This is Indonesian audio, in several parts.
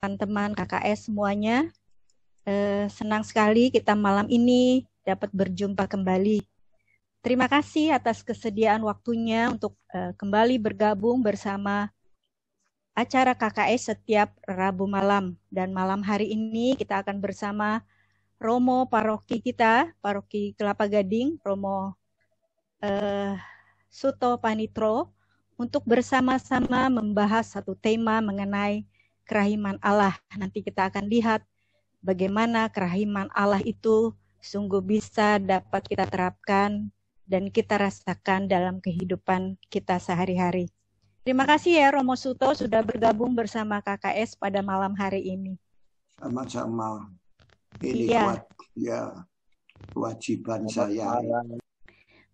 teman-teman KKS semuanya. Senang sekali kita malam ini dapat berjumpa kembali. Terima kasih atas kesediaan waktunya untuk kembali bergabung bersama acara KKS setiap Rabu malam. Dan malam hari ini kita akan bersama Romo paroki kita, Paroki Kelapa Gading, Romo Suto Panitro, untuk bersama-sama membahas satu tema mengenai kerahiman Allah. Nanti kita akan lihat bagaimana kerahiman Allah itu sungguh bisa dapat kita terapkan dan kita rasakan dalam kehidupan kita sehari-hari. Terima kasih ya Romo Suto sudah bergabung bersama KKS pada malam hari ini. Sama-sama. Ini kewajiban saya.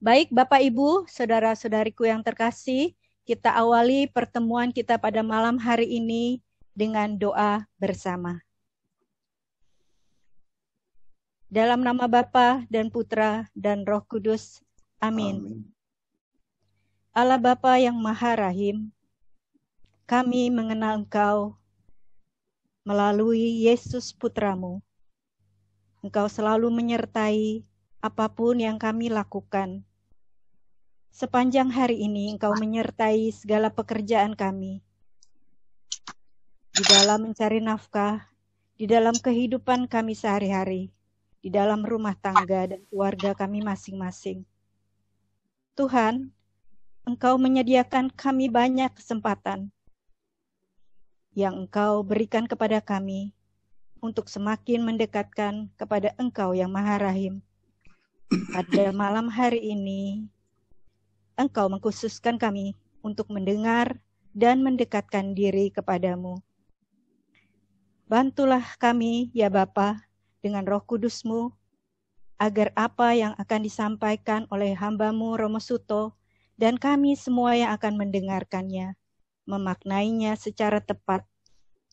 Baik Bapak Ibu, saudara-saudariku yang terkasih, kita awali pertemuan kita pada malam hari ini dengan doa bersama. Dalam nama Bapa dan Putra dan Roh Kudus. Amin. Allah Bapa yang Maha Rahim, kami mengenal Engkau melalui Yesus Putramu. Engkau selalu menyertai apapun yang kami lakukan. Sepanjang hari ini Engkau menyertai segala pekerjaan kami. Di dalam mencari nafkah, di dalam kehidupan kami sehari-hari, di dalam rumah tangga dan keluarga kami masing-masing. Tuhan, Engkau menyediakan kami banyak kesempatan yang Engkau berikan kepada kami untuk semakin mendekatkan kepada Engkau yang Maha Rahim. Pada malam hari ini, Engkau mengkhususkan kami untuk mendengar dan mendekatkan diri kepadamu. Bantulah kami, ya Bapa, dengan Roh Kudus-Mu, agar apa yang akan disampaikan oleh hamba-Mu Romo Suto dan kami semua yang akan mendengarkannya, memaknainya secara tepat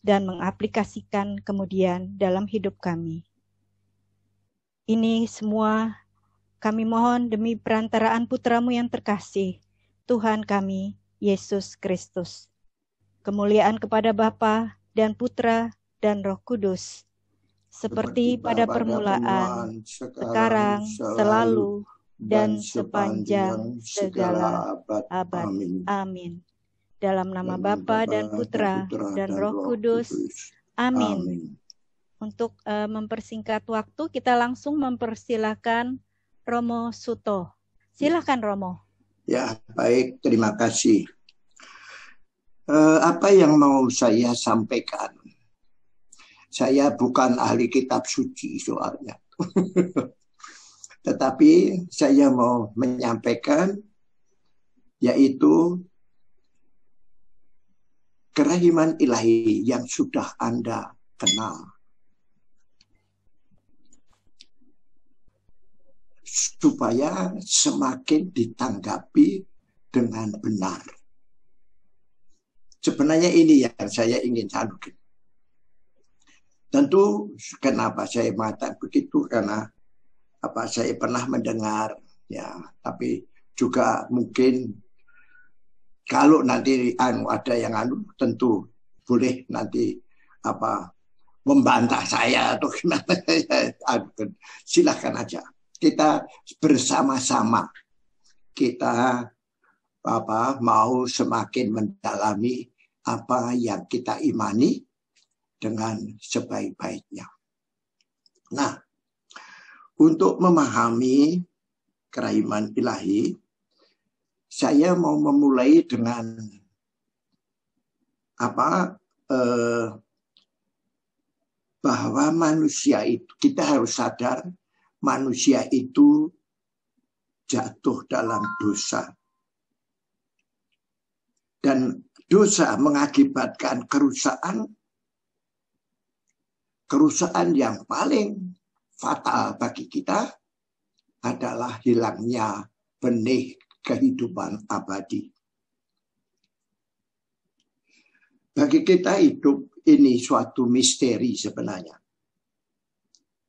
dan mengaplikasikan kemudian dalam hidup kami. Ini semua kami mohon demi perantaraan Putra-Mu yang terkasih, Tuhan kami, Yesus Kristus. Kemuliaan kepada Bapa dan Putra dan Roh Kudus, seperti pada permulaan, sekarang, selalu, dan sepanjang segala abad. Amin. Dalam nama Bapa dan Putra dan Roh Kudus. Amin. Untuk mempersingkat waktu, kita langsung mempersilakan Romo Suto. Silakan Romo. Ya, baik. Terima kasih. Apa yang mau saya sampaikan? Saya bukan ahli kitab suci soalnya. Tetapi saya mau menyampaikan yaitu kerahiman ilahi yang sudah Anda kenal. Supaya semakin ditanggapi dengan benar. Sebenarnya ini yang saya ingin sampaikan. Tentu kenapa saya mengatakan begitu karena saya pernah mendengar ya, tapi juga mungkin kalau nanti ada yang tentu boleh nanti membantah saya atau gimana. Silakan aja. Kita bersama-sama kita mau semakin mendalami apa yang kita imani dengan sebaik-baiknya. Nah, untuk memahami kerahiman ilahi, saya mau memulai dengan bahwa manusia itu, kita harus sadar manusia itu jatuh dalam dosa. Dan dosa mengakibatkan kerusakan yang paling fatal bagi kita adalah hilangnya benih kehidupan abadi. Bagi kita hidup ini suatu misteri sebenarnya.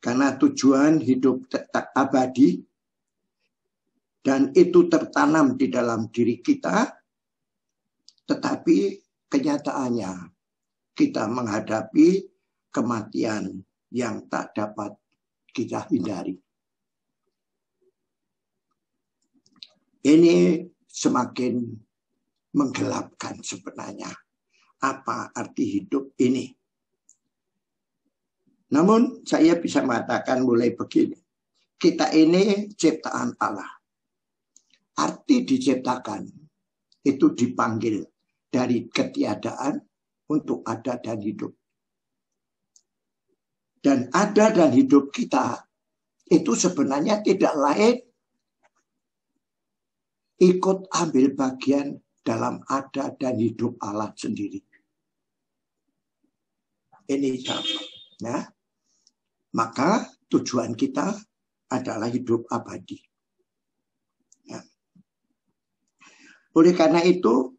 Karena tujuan hidup tetap abadi dan itu tertanam di dalam diri kita, tetapi kenyataannya kita menghadapi kematian yang tak dapat kita hindari. Ini semakin menggelapkan sebenarnya apa arti hidup ini. Namun saya bisa mengatakan mulai begini. Kita ini ciptaan Allah. Arti diciptakan itu dipanggil dari ketiadaan untuk ada dan hidup. Dan ada dan hidup kita itu sebenarnya tidak lain ikut ambil bagian dalam ada dan hidup Allah sendiri. Ini sama. Ya. Maka tujuan kita adalah hidup abadi. Ya. Oleh karena itu,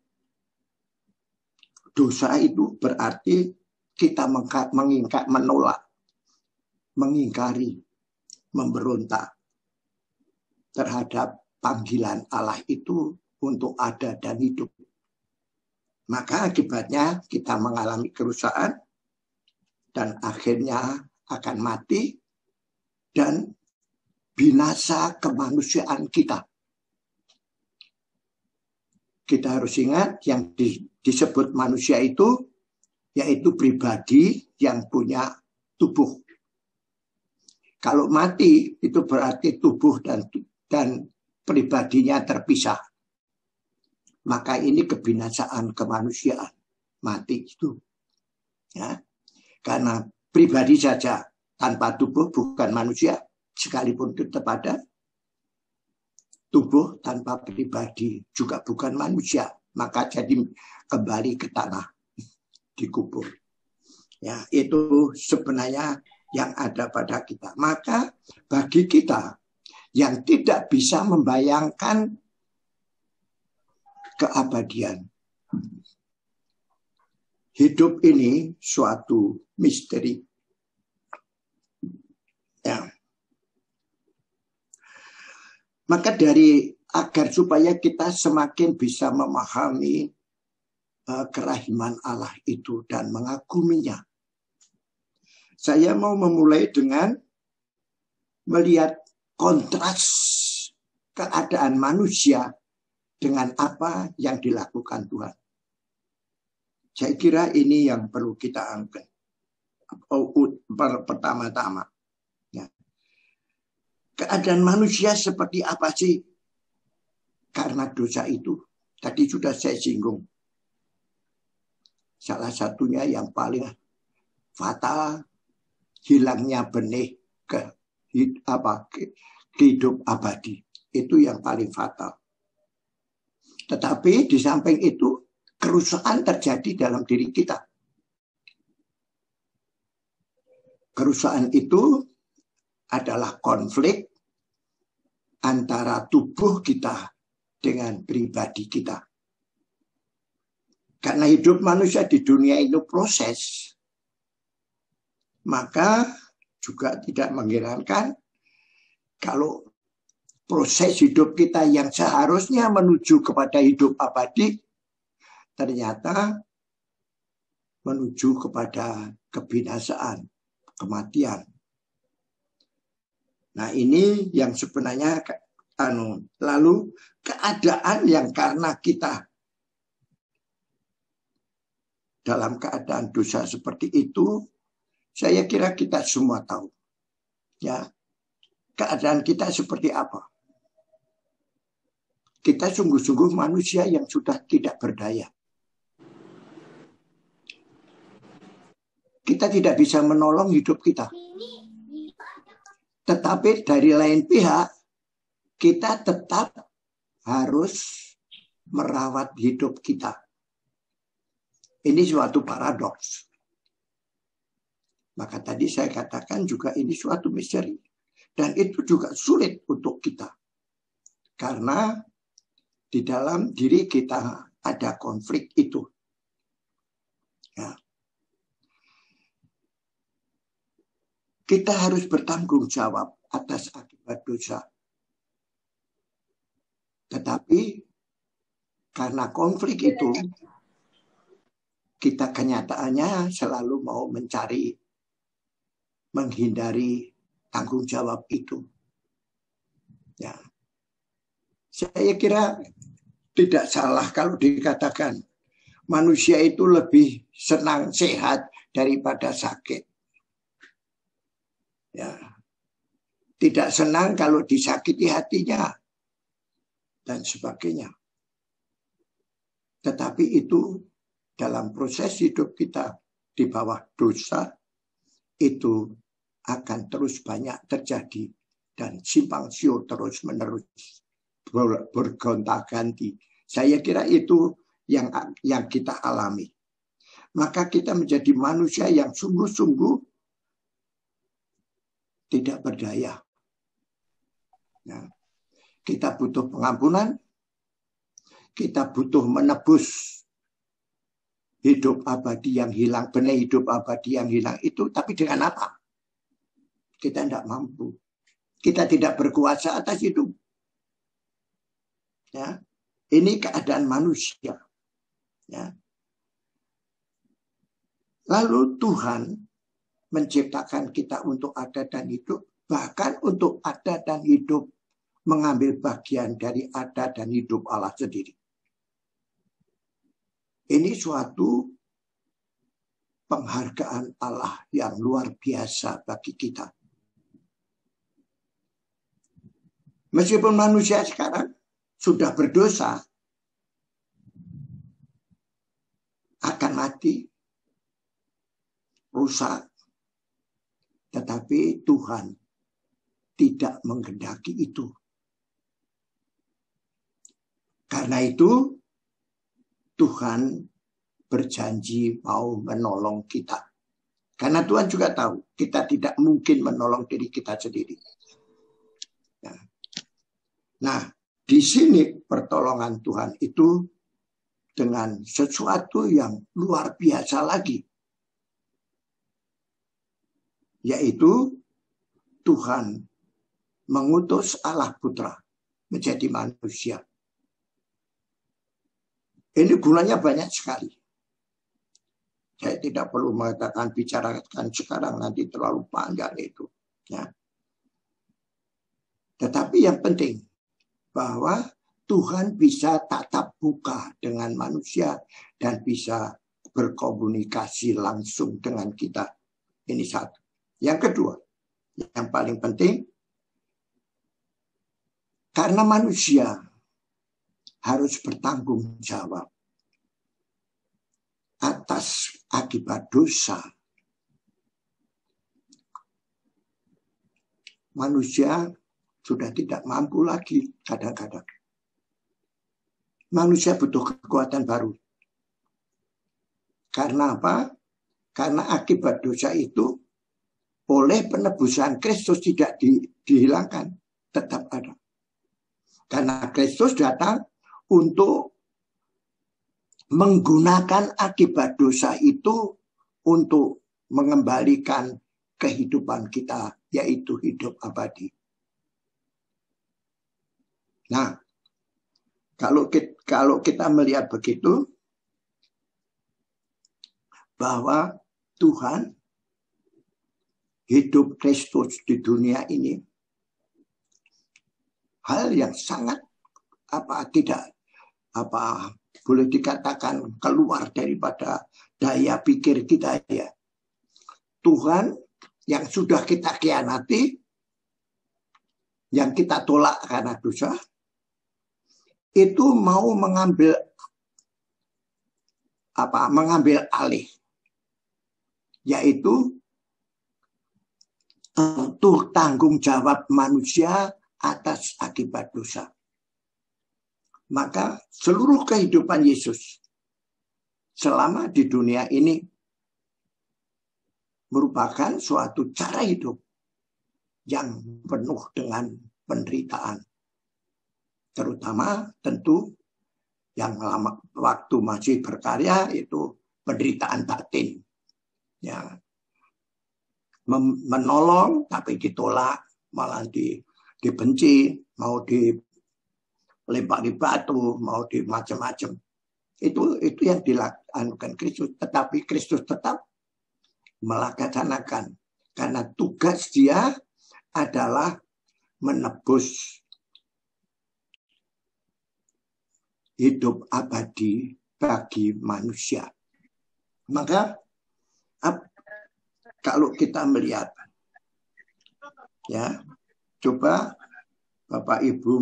dosa itu berarti kita menolak, mengingkari, memberontak terhadap panggilan Allah itu untuk ada dan hidup. Maka akibatnya kita mengalami kerusakan dan akhirnya akan mati dan binasa kemanusiaan kita. Kita harus ingat yang disebut manusia itu yaitu pribadi yang punya tubuh. Kalau mati itu berarti tubuh dan pribadinya terpisah. Maka ini kebinasaan kemanusiaan. Mati itu. Ya. Karena pribadi saja tanpa tubuh bukan manusia. Sekalipun tetap ada. Tubuh tanpa pribadi juga bukan manusia. Maka jadi kembali ke tanah. Dikubur. Ya, itu sebenarnya yang ada pada kita. Maka bagi kita yang tidak bisa membayangkan keabadian, hidup ini suatu misteri. Ya. Maka agar supaya kita semakin bisa memahami kerahiman Allah itu dan mengaguminya. Saya mau memulai dengan melihat kontras keadaan manusia dengan apa yang dilakukan Tuhan. Saya kira ini yang perlu kita angkat. Pertama-tama. Ya. Keadaan manusia seperti apa sih? Karena dosa itu. Tadi sudah saya singgung. Salah satunya yang paling fatal, hilangnya benih ke hidup abadi. Itu yang paling fatal. Tetapi di samping itu, kerusakan terjadi dalam diri kita. Kerusakan itu adalah konflik antara tubuh kita dengan pribadi kita. Karena hidup manusia di dunia itu proses, maka juga tidak mengherankan kalau proses hidup kita yang seharusnya menuju kepada hidup abadi, ternyata menuju kepada kebinasaan, kematian. Nah ini yang sebenarnya lalu keadaan yang karena kita dalam keadaan dosa seperti itu, saya kira kita semua tahu. Ya, keadaan kita seperti apa? Kita sungguh-sungguh manusia yang sudah tidak berdaya. Kita tidak bisa menolong hidup kita. Tetapi dari lain pihak, kita tetap harus merawat hidup kita. Ini suatu paradoks. Maka tadi saya katakan juga ini suatu misteri. Dan itu juga sulit untuk kita. Karena di dalam diri kita ada konflik itu. Ya. Kita harus bertanggung jawab atas akibat dosa. Tetapi karena konflik itu, kita kenyataannya selalu mau menghindari tanggung jawab itu. Ya. Saya kira tidak salah kalau dikatakan manusia itu lebih senang sehat daripada sakit. Ya. Tidak senang kalau disakiti hatinya dan sebagainya. Tetapi itu dalam proses hidup kita di bawah dosa itu akan terus banyak terjadi dan simpang siur terus menerus bergonta-ganti. Saya kira itu yang kita alami. Maka kita menjadi manusia yang sungguh-sungguh tidak berdaya. Nah, kita butuh pengampunan, kita butuh menebus hidup abadi yang hilang, benih hidup abadi yang hilang itu, tapi dengan apa? Kita tidak mampu. Kita tidak berkuasa atas hidup. Ya, ini keadaan manusia. Ya. Lalu Tuhan menciptakan kita untuk ada dan hidup, bahkan untuk ada dan hidup mengambil bagian dari ada dan hidup Allah sendiri. Ini suatu penghargaan Allah yang luar biasa bagi kita. Meskipun manusia sekarang sudah berdosa, akan mati, rusak, tetapi Tuhan tidak menghendaki itu. Karena itu Tuhan berjanji mau menolong kita. Karena Tuhan juga tahu kita tidak mungkin menolong diri kita sendiri. Nah, di sini pertolongan Tuhan itu dengan sesuatu yang luar biasa lagi. Yaitu Tuhan mengutus Allah Putra menjadi manusia. Ini gunanya banyak sekali. Saya tidak perlu mengatakan bicarakan sekarang, nanti terlalu panjang itu. Ya. Tetapi yang penting bahwa Tuhan bisa tatap muka dengan manusia dan bisa berkomunikasi langsung dengan kita. Ini satu. Yang kedua, yang paling penting, karena manusia harus bertanggung jawab atas akibat dosa. Manusia sudah tidak mampu lagi kadang-kadang. Manusia butuh kekuatan baru. Karena apa? Karena akibat dosa itu oleh penebusan Kristus tidak dihilangkan. Tetap ada. Karena Kristus datang untuk menggunakan akibat dosa itu untuk mengembalikan kehidupan kita, yaitu hidup abadi. Nah, kalau kita melihat begitu, bahwa Tuhan hidup Kristus di dunia ini hal yang sangat boleh dikatakan keluar daripada daya pikir kita ya. Tuhan yang sudah kita khianati, yang kita tolak karena dosa, itu mau mengambil alih, yaitu untuk tanggung jawab manusia atas akibat dosa. Maka seluruh kehidupan Yesus selama di dunia ini merupakan suatu cara hidup yang penuh dengan penderitaan. Terutama tentu yang waktu masih berkarya itu penderitaan batin. Ya. Menolong tapi ditolak, malah dibenci, mau dilempari batu, mau di macam-macam. Itu yang dilakukan Kristus. Tetapi Kristus tetap melaksanakan. Karena tugas dia adalah menebus hidup abadi bagi manusia. Maka kalau kita melihat, ya, coba Bapak Ibu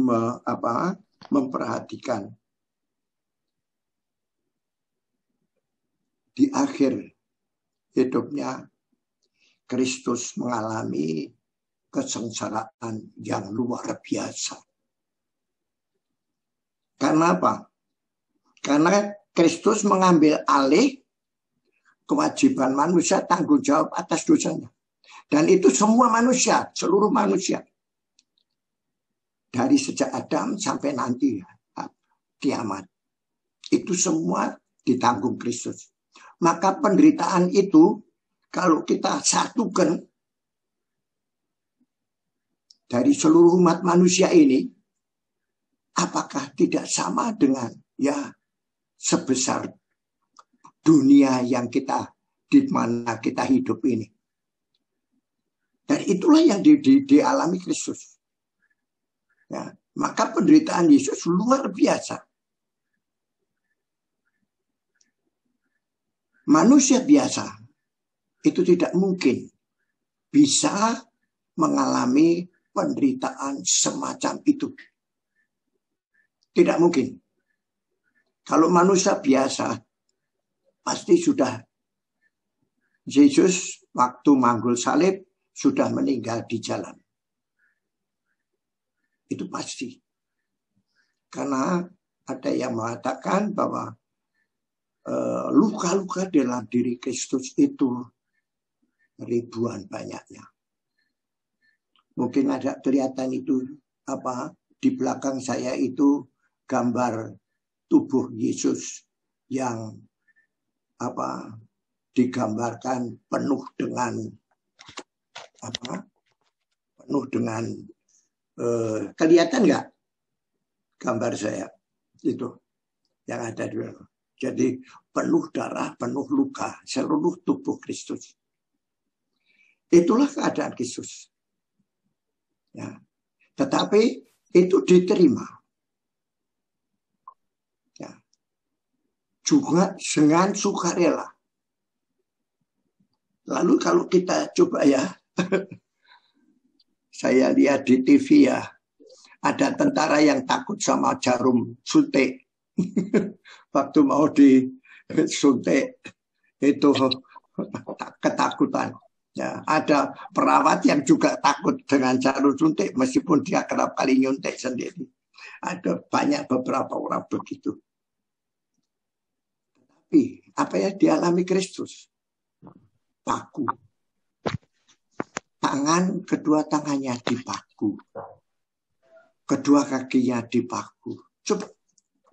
memperhatikan di akhir hidupnya Kristus mengalami kesengsaraan yang luar biasa. Karena apa? Karena Kristus mengambil alih kewajiban manusia, tanggung jawab atas dosanya. Dan itu semua manusia, seluruh manusia. Dari sejak Adam sampai nanti kiamat. Itu semua ditanggung Kristus. Maka penderitaan itu kalau kita satukan dari seluruh umat manusia ini, apakah tidak sama dengan sebesar dunia yang di mana kita hidup ini? Dan itulah yang dialami Kristus. Ya, maka penderitaan Yesus luar biasa. Manusia biasa itu tidak mungkin bisa mengalami penderitaan semacam itu. Tidak mungkin. Kalau manusia biasa, pasti sudah Yesus waktu manggul salib sudah meninggal di jalan. Itu pasti. Karena ada yang mengatakan bahwa luka-luka dalam diri Kristus itu ribuan banyaknya. Mungkin ada kelihatan itu di belakang saya itu gambar tubuh Yesus yang digambarkan penuh dengan kelihatan nggak gambar saya itu yang ada di belakang. Jadi penuh darah, penuh luka, seluruh tubuh Kristus. Itulah keadaan Kristus. Ya. Tetapi itu diterima. Ya. Juga dengan sukarela. Lalu kalau kita coba saya lihat di TV ada tentara yang takut sama jarum suntik. Waktu mau disuntik itu ketakutan. Ya, ada perawat yang juga takut dengan jarum suntik meskipun dia kerap kali nyuntik sendiri. Ada beberapa orang begitu. Tapi apa yang dialami Kristus? Paku. Kedua tangannya dipaku. Kedua kakinya dipaku. Coba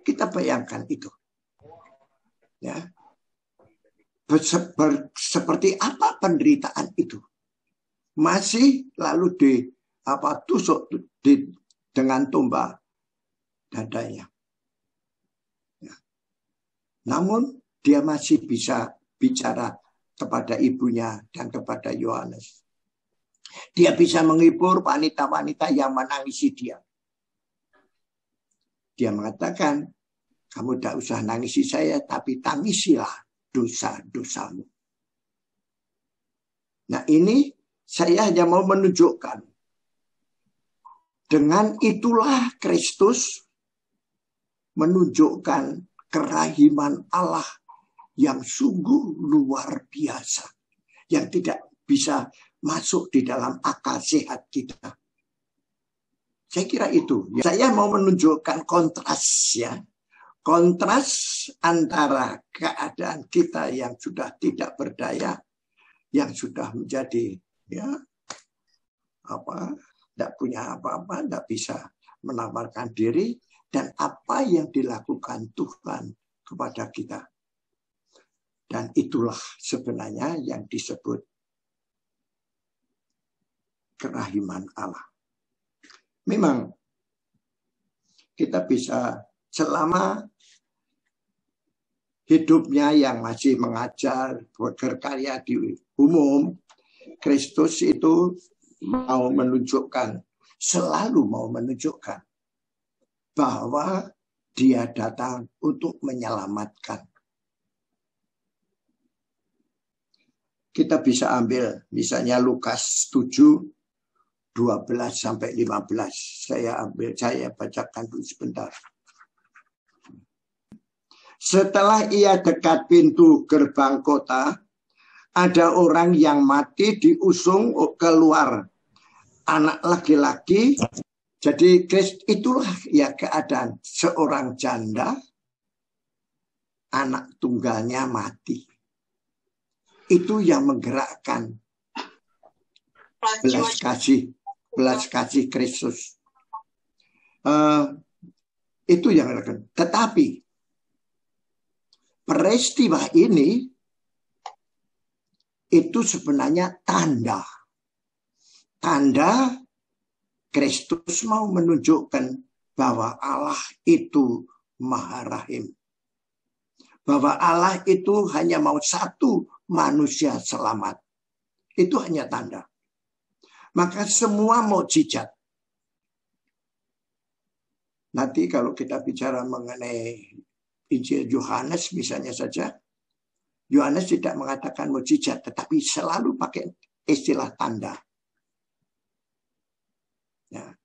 kita bayangkan itu. Ya. Seperti apa penderitaan itu? Masih lalu tusuk dengan tombak dadanya. Ya. Namun dia masih bisa bicara kepada ibunya dan kepada Yohanes. Dia bisa menghibur wanita-wanita yang menangisi dia. Dia mengatakan, kamu tidak usah nangisi saya, tapi tangisilah dosa-dosamu. Nah ini saya hanya mau menunjukkan. Dengan itulah Kristus menunjukkan kerahiman Allah yang sungguh luar biasa. Yang tidak bisa masuk di dalam akal sehat kita. Saya kira itu. Saya mau menunjukkan kontras kontras antara keadaan kita yang sudah tidak berdaya, yang sudah menjadi tidak punya apa-apa, tidak bisa menawarkan diri, dan apa yang dilakukan Tuhan kepada kita. Dan itulah sebenarnya yang disebut kerahiman Allah. Memang kita bisa selama hidupnya yang masih mengajar, berkarya di umum, Kristus itu mau menunjukkan, selalu mau menunjukkan bahwa dia datang untuk menyelamatkan. Kita bisa ambil misalnya Lukas 7, 12 sampai 15. Saya bacakan dulu sebentar. Setelah ia dekat pintu gerbang kota, ada orang yang mati diusung keluar. Anak laki-laki. Jadi itulah ya keadaan seorang janda, anak tunggalnya mati. Itu yang menggerakkan belas kasih Kristus. Itu yang menggerakkan. Tetapi peristiwa ini itu sebenarnya tanda Kristus mau menunjukkan bahwa Allah itu Maha Rahim. Bahwa Allah itu hanya mau satu manusia selamat. Itu hanya tanda. Maka semua mukjizat. Nanti kalau kita bicara mengenai Injil Yohanes misalnya saja, Yohanes tidak mengatakan mukjizat, tetapi selalu pakai istilah tanda. Ya.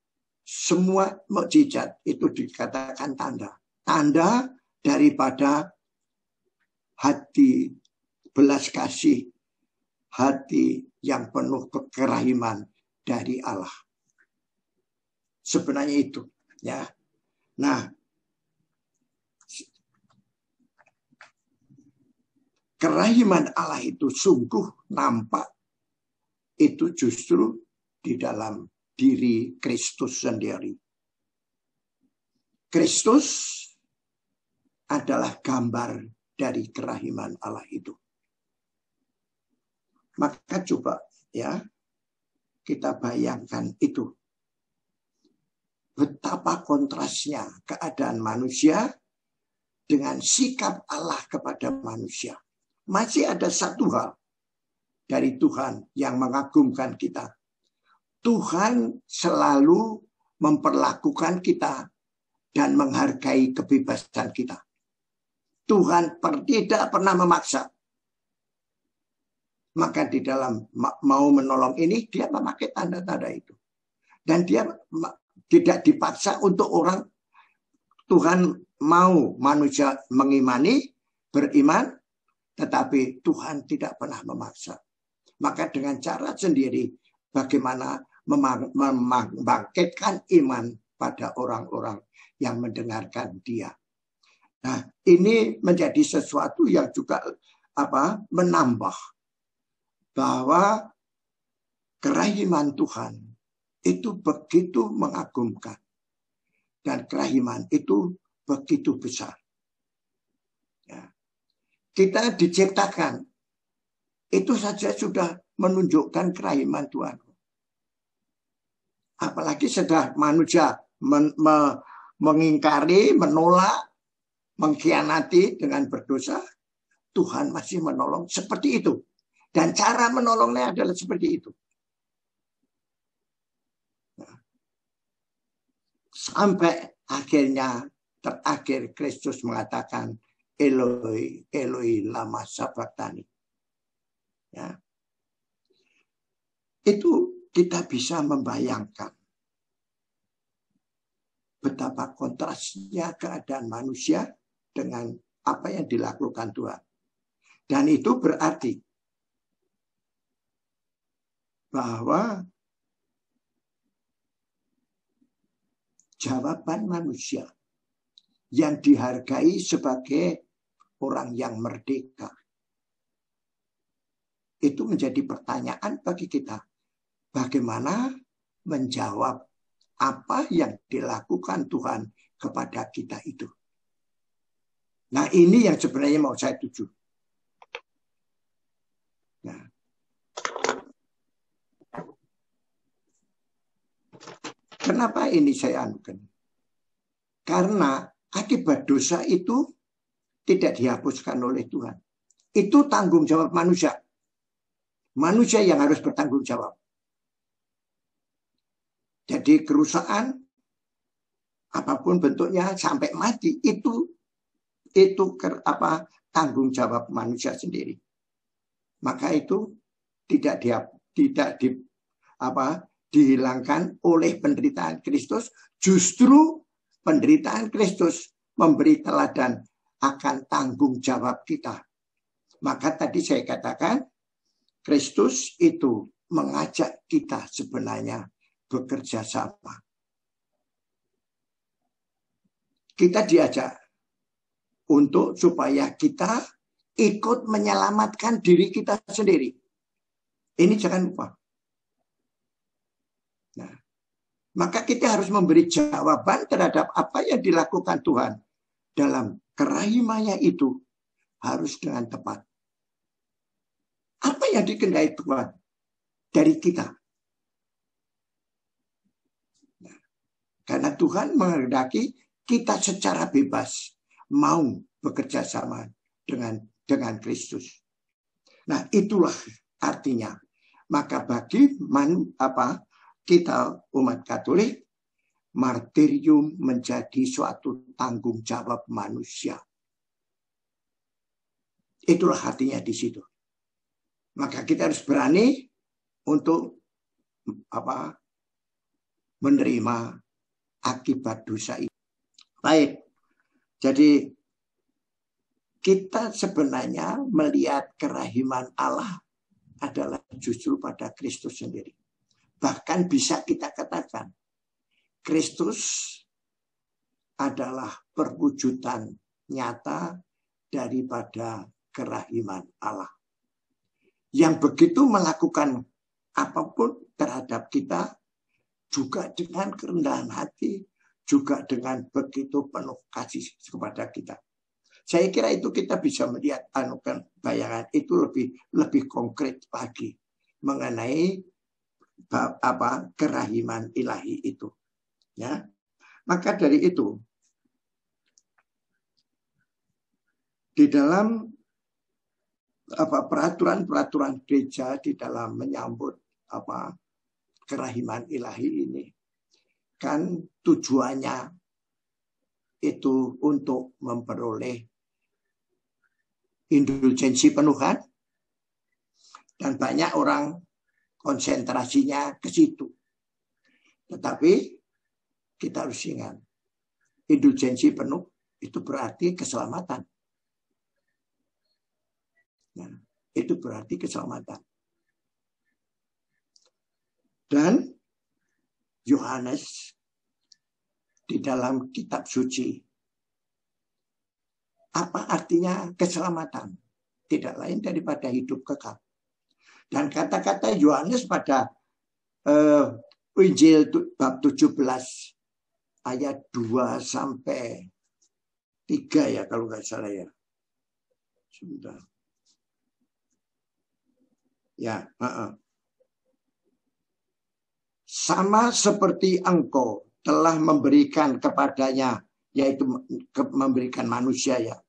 Semua mukjizat itu dikatakan tanda. Tanda daripada hati belas kasih, hati yang penuh kerahiman dari Allah. Sebenarnya itu, ya. Nah, kerahiman Allah itu sungguh nampak itu justru di dalam diri Kristus sendiri. Kristus adalah gambar dari kerahiman Allah itu. Maka coba ya kita bayangkan itu. Betapa kontrasnya keadaan manusia dengan sikap Allah kepada manusia. Masih ada satu hal dari Tuhan yang mengagumkan kita. Tuhan selalu memperlakukan kita dan menghargai kebebasan kita. Tuhan tidak pernah memaksa. Maka di dalam mau menolong ini, dia memakai tanda-tanda itu. Dan dia tidak dipaksa untuk orang. Tuhan mau manusia mengimani, beriman, tetapi Tuhan tidak pernah memaksa. Maka dengan cara sendiri, bagaimana membangkitkan iman pada orang-orang yang mendengarkan dia. Nah, ini menjadi sesuatu yang juga menambah bahwa kerahiman Tuhan itu begitu mengagumkan dan kerahiman itu begitu besar. Ya. Kita diciptakan itu saja sudah menunjukkan kerahiman Tuhan. Apalagi setelah manusia mengingkari, menolak, mengkhianati dengan berdosa, Tuhan masih menolong seperti itu. Dan cara menolongnya adalah seperti itu. Sampai akhirnya, terakhir Kristus mengatakan, Eloi, Eloi, lama sabachthani. Ya. Itu kita bisa membayangkan betapa kontrasnya keadaan manusia dengan apa yang dilakukan Tuhan. Dan itu berarti bahwa jawaban manusia yang dihargai sebagai orang yang merdeka itu menjadi pertanyaan bagi kita. Bagaimana menjawab apa yang dilakukan Tuhan kepada kita itu. Nah, ini yang sebenarnya mau saya tuju. Nah, kenapa ini saya anukan? Karena akibat dosa itu tidak dihapuskan oleh Tuhan. Itu tanggung jawab manusia. Manusia yang harus bertanggung jawab. Jadi kerusakan apapun bentuknya sampai mati itu tanggung jawab manusia sendiri. Maka itu tidak dihilangkan oleh penderitaan Kristus. Justru penderitaan Kristus memberi teladan akan tanggung jawab kita. Maka tadi saya katakan Kristus itu mengajak kita sebenarnya bekerja sama. Kita diajak untuk supaya kita ikut menyelamatkan diri kita sendiri. Ini jangan lupa. Nah, maka kita harus memberi jawaban terhadap apa yang dilakukan Tuhan dalam kerahimannya itu harus dengan tepat. Apa yang dikehendaki Tuhan dari kita? Nah, karena Tuhan menghendaki kita secara bebas mau bekerja sama dengan Kristus. Nah, itulah artinya. Maka bagi kita umat Katolik, martirium menjadi suatu tanggung jawab manusia. Itulah artinya di situ. Maka kita harus berani untuk menerima akibat dosa itu. Baik. Jadi kita sebenarnya melihat kerahiman Allah adalah justru pada Kristus sendiri. Bahkan bisa kita katakan Kristus adalah perwujudan nyata daripada kerahiman Allah. Yang begitu melakukan apapun terhadap kita juga dengan kerendahan hati, juga dengan begitu penuh kasih kepada kita. Saya kira itu kita bisa melihat bayangan itu lebih konkret lagi mengenai kerahiman ilahi itu. Ya, maka dari itu di dalam peraturan-peraturan gereja di dalam menyambut kerahiman ilahi ini kan tujuannya itu untuk memperoleh indulgensi penuh kan, dan banyak orang konsentrasinya ke situ. Tetapi kita harus ingat indulgensi penuh itu berarti keselamatan. Nah, itu berarti keselamatan. Dan Yohanes di dalam kitab suci, apa artinya keselamatan? Tidak lain daripada hidup kekal. Dan kata-kata Yohanes pada Injil bab 17 ayat 2 sampai 3 ya kalau nggak salah ya. Sudah. Ya, sama seperti engkau telah memberikan kepadanya, yaitu memberikan manusia ya,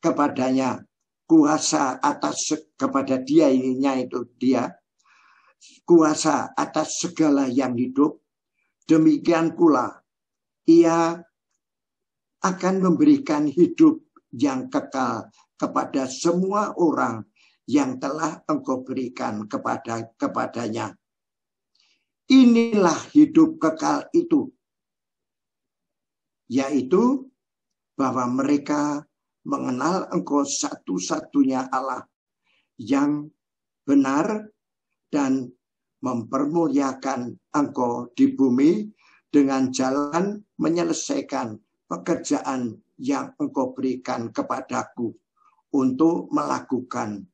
kepadanya kuasa atas, kepada dia ininya itu dia, kuasa atas segala yang hidup, demikian pula ia akan memberikan hidup yang kekal kepada semua orang yang telah engkau berikan kepadanya. Inilah hidup kekal itu, yaitu bahwa mereka mengenal engkau satu-satunya Allah yang benar dan mempermuliakan engkau di bumi dengan jalan menyelesaikan pekerjaan yang engkau berikan kepadaku untuk melakukan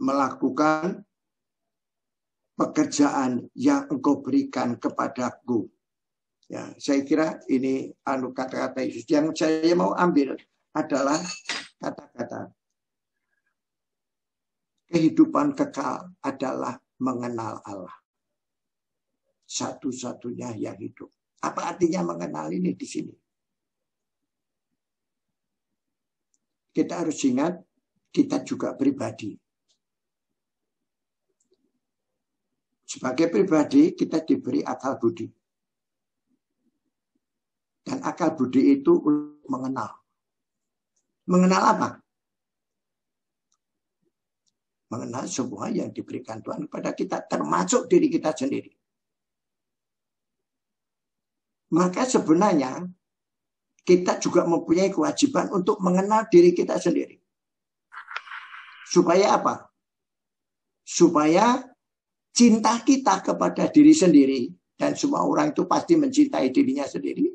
melakukan pekerjaan yang engkau berikan kepadaku. Ya, saya kira ini kata-kata Yesus. Yang saya mau ambil adalah kata-kata kehidupan kekal adalah mengenal Allah. satu-satunya yang hidup. Apa artinya mengenal ini di sini? Kita harus ingat, kita juga pribadi. Sebagai pribadi, kita diberi akal budi. Dan akal budi itu mengenal. Mengenal apa? Mengenal semua yang diberikan Tuhan kepada kita, termasuk diri kita sendiri. Maka sebenarnya kita juga mempunyai kewajiban untuk mengenal diri kita sendiri. Supaya apa? Supaya cinta kita kepada diri sendiri, dan semua orang itu pasti mencintai dirinya sendiri,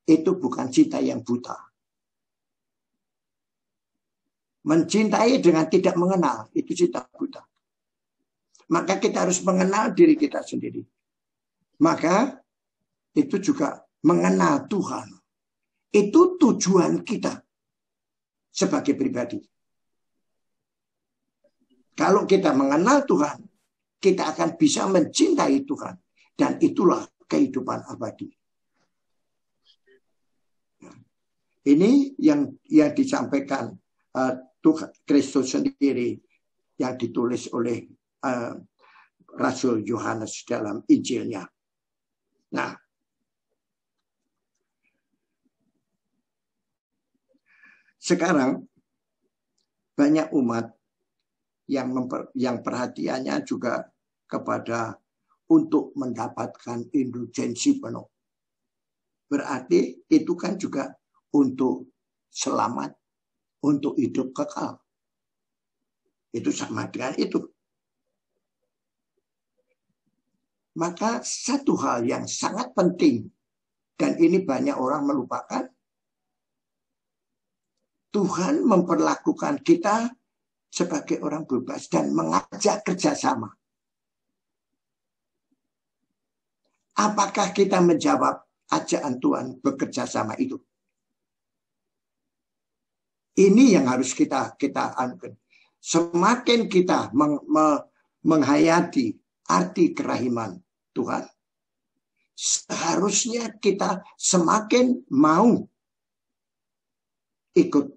itu bukan cinta yang buta. Mencintai dengan tidak mengenal, itu cinta buta. Maka kita harus mengenal diri kita sendiri. Maka itu juga mengenal Tuhan. Itu tujuan kita sebagai pribadi. Kalau kita mengenal Tuhan, kita akan bisa mencintai Tuhan. Dan itulah kehidupan abadi. Ini yang disampaikan Tuhan Kristus sendiri, yang ditulis oleh Rasul Yohanes dalam Injilnya. Nah, sekarang banyak umat yang perhatiannya juga kepada untuk mendapatkan indulgensi penuh. Berarti itu kan juga untuk selamat, untuk hidup kekal. Itu sama dengan itu. Maka satu hal yang sangat penting, dan ini banyak orang melupakan, Tuhan memperlakukan kita sebagai orang bebas dan mengajak kerjasama. Apakah kita menjawab ajakan Tuhan bekerja sama itu? Ini yang harus kita anugerahkan. Semakin kita menghayati arti kerahiman Tuhan, seharusnya kita semakin mau ikut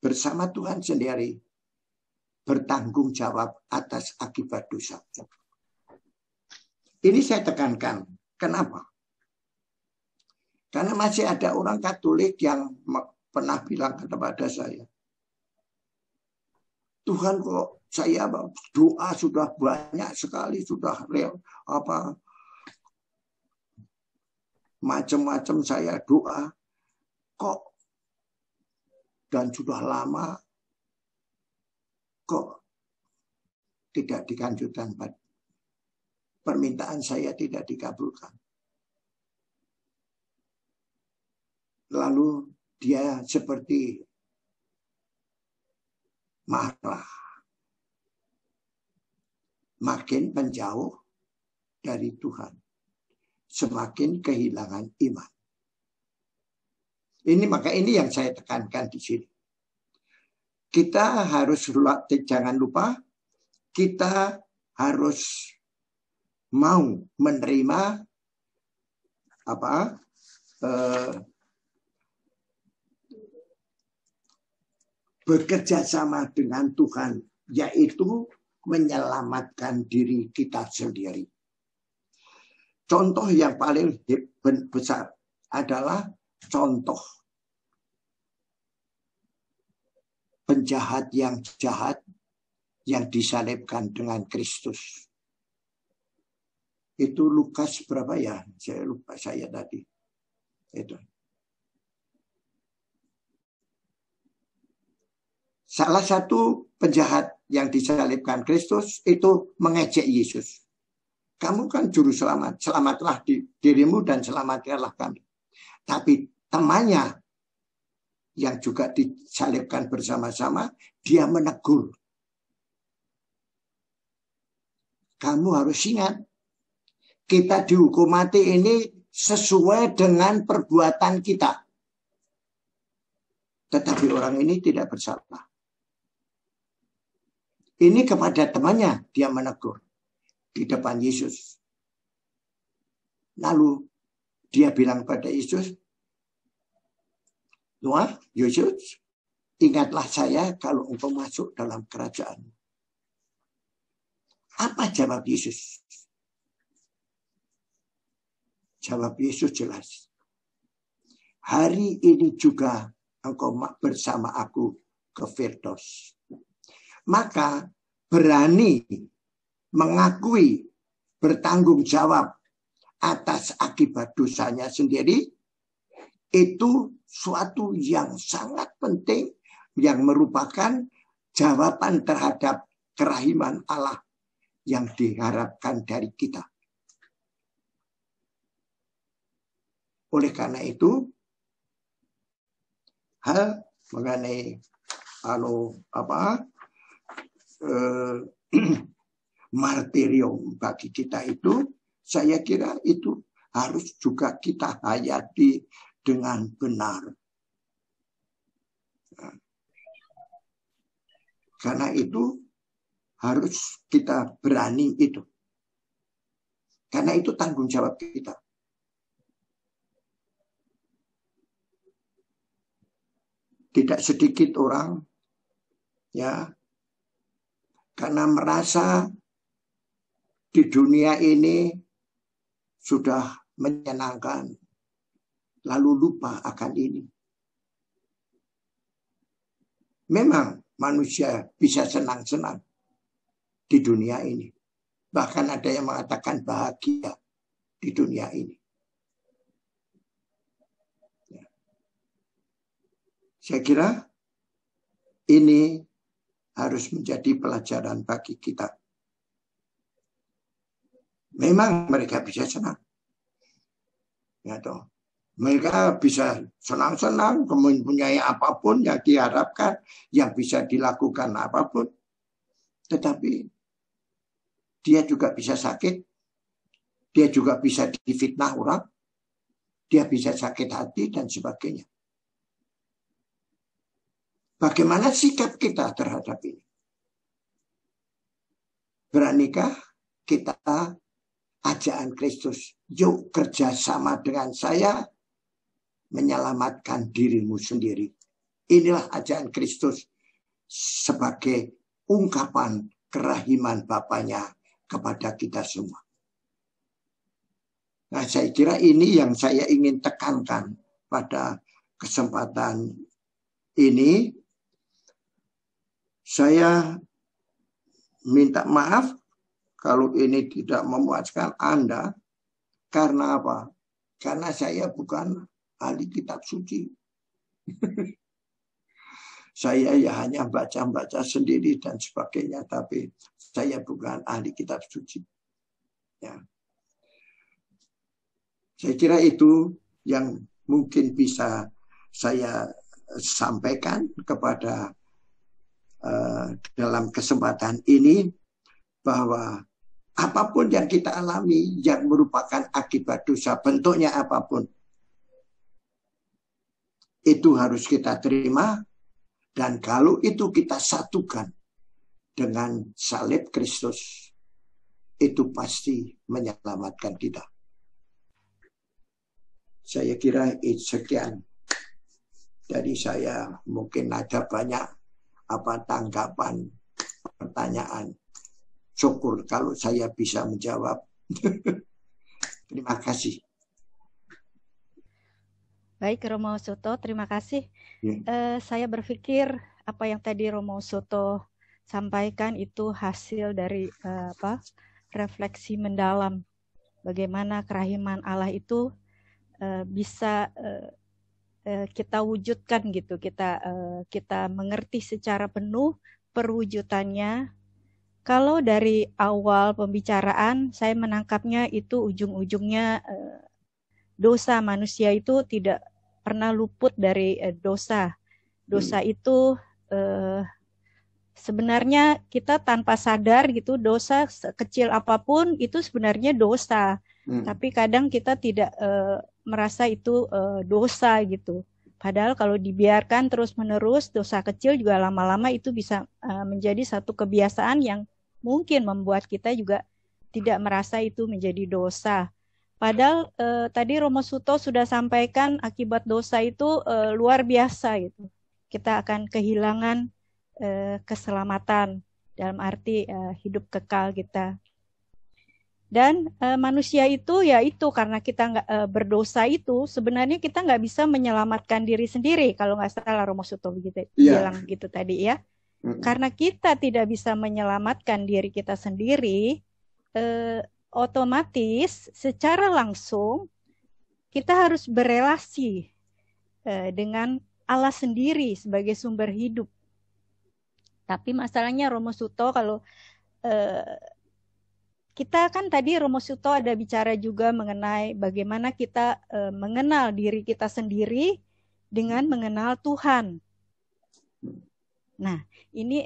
bersama Tuhan sendiri bertanggung jawab atas akibat dosa. Ini saya tekankan. Kenapa? Karena masih ada orang Katolik yang pernah bilang kepada saya, Tuhan kok saya doa sudah banyak sekali, sudah macam-macam saya doa, kok dan sudah lama kok tidak dikanjurkan, permintaan saya tidak dikabulkan. Lalu dia seperti marah, makin menjauh dari Tuhan, semakin kehilangan iman. Maka ini yang saya tekankan di sini. Kita harus, jangan lupa, kita harus mau menerima bekerja sama dengan Tuhan, yaitu menyelamatkan diri kita sendiri. Contoh yang paling besar adalah contoh penjahat yang jahat yang disalibkan dengan Kristus. Itu Lukas berapa ya? Saya lupa saya tadi. Itu. Salah satu penjahat yang disalibkan Kristus itu mengejek Yesus. Kamu kan juru selamat, selamatlah dirimu dan selamatkanlah kami. Tapi temannya yang juga disalibkan bersama-sama, dia menegur. Kamu harus ingat, kita dihukum mati ini sesuai dengan perbuatan kita. Tetapi orang ini tidak bersalah. Ini kepada temannya dia menegur di depan Yesus. Lalu dia bilang pada Yesus, Noah, Yesus, ingatlah saya kalau engkau masuk dalam kerajaan. Apa jawab Yesus? Jawab Yesus jelas. Hari ini juga engkau bersama aku ke Firdaus. Maka berani mengakui bertanggung jawab atas akibat dosanya sendiri, itu suatu yang sangat penting yang merupakan jawaban terhadap kerahiman Allah yang diharapkan dari kita. Oleh karena itu, hal mengenai martirium bagi kita itu, saya kira itu harus juga kita hayati dengan benar. Karena itu harus kita berani itu. Karena itu tanggung jawab kita. Tidak sedikit orang ya karena merasa di dunia ini sudah menyenangkan lalu lupa akan ini. Memang manusia bisa senang-senang di dunia ini. Bahkan ada yang mengatakan bahagia di dunia ini. Saya kira ini harus menjadi pelajaran bagi kita. Memang mereka bisa senang. Ya toh. Mereka bisa senang-senang, mempunyai apapun yang diharapkan, yang bisa dilakukan apapun. Tetapi dia juga bisa sakit, dia juga bisa difitnah orang, dia bisa sakit hati dan sebagainya. Bagaimana sikap kita terhadap ini? Beranikah kita ajakan Kristus? Yuk kerjasama dengan saya menyelamatkan dirimu sendiri. Inilah ajakan Kristus sebagai ungkapan kerahiman Bapaknya kepada kita semua. Nah, saya kira ini yang saya ingin tekankan pada kesempatan ini. Saya minta maaf kalau ini tidak memuaskan Anda. Karena apa? Karena saya bukan ahli kitab suci. Saya ya hanya baca-baca sendiri dan sebagainya. Tapi saya bukan ahli kitab suci. Ya. Saya kira itu yang mungkin bisa saya sampaikan kepada dalam kesempatan ini, bahwa apapun yang kita alami yang merupakan akibat dosa, bentuknya apapun, itu harus kita terima. Dan kalau itu kita satukan dengan salib Kristus, itu pasti menyelamatkan kita. Saya kira sekian dari saya. Mungkin ada banyak tanggapan, pertanyaan. Syukur kalau saya bisa menjawab. Terima kasih. Baik, Romo Soto, terima kasih. Saya berpikir apa yang tadi Romo Soto sampaikan itu hasil dari refleksi mendalam. Bagaimana kerahiman Allah itu bisa kita wujudkan gitu, kita mengerti secara penuh perwujudannya. Kalau dari awal pembicaraan saya menangkapnya itu ujung-ujungnya dosa manusia itu tidak pernah luput dari dosa. Dosa itu sebenarnya kita tanpa sadar gitu, dosa sekecil apapun itu sebenarnya dosa. Tapi kadang kita tidak merasa itu dosa gitu. Padahal kalau dibiarkan terus-menerus, dosa kecil juga lama-lama itu bisa menjadi satu kebiasaan yang mungkin membuat kita juga tidak merasa itu menjadi dosa. Padahal tadi Romo Suto sudah sampaikan akibat dosa itu luar biasa gitu. Kita akan kehilangan keselamatan dalam arti hidup kekal kita. Dan manusia itu ya itu karena kita nggak berdosa itu sebenarnya kita nggak bisa menyelamatkan diri sendiri kalau nggak salah Romo Suto begitu bilang gitu tadi ya. Karena kita tidak bisa menyelamatkan diri kita sendiri, otomatis secara langsung kita harus berelasi dengan Allah sendiri sebagai sumber hidup. Tapi masalahnya Romo Suto kalau kita kan tadi Romo Suto ada bicara juga mengenai bagaimana kita mengenal diri kita sendiri dengan mengenal Tuhan. Nah, ini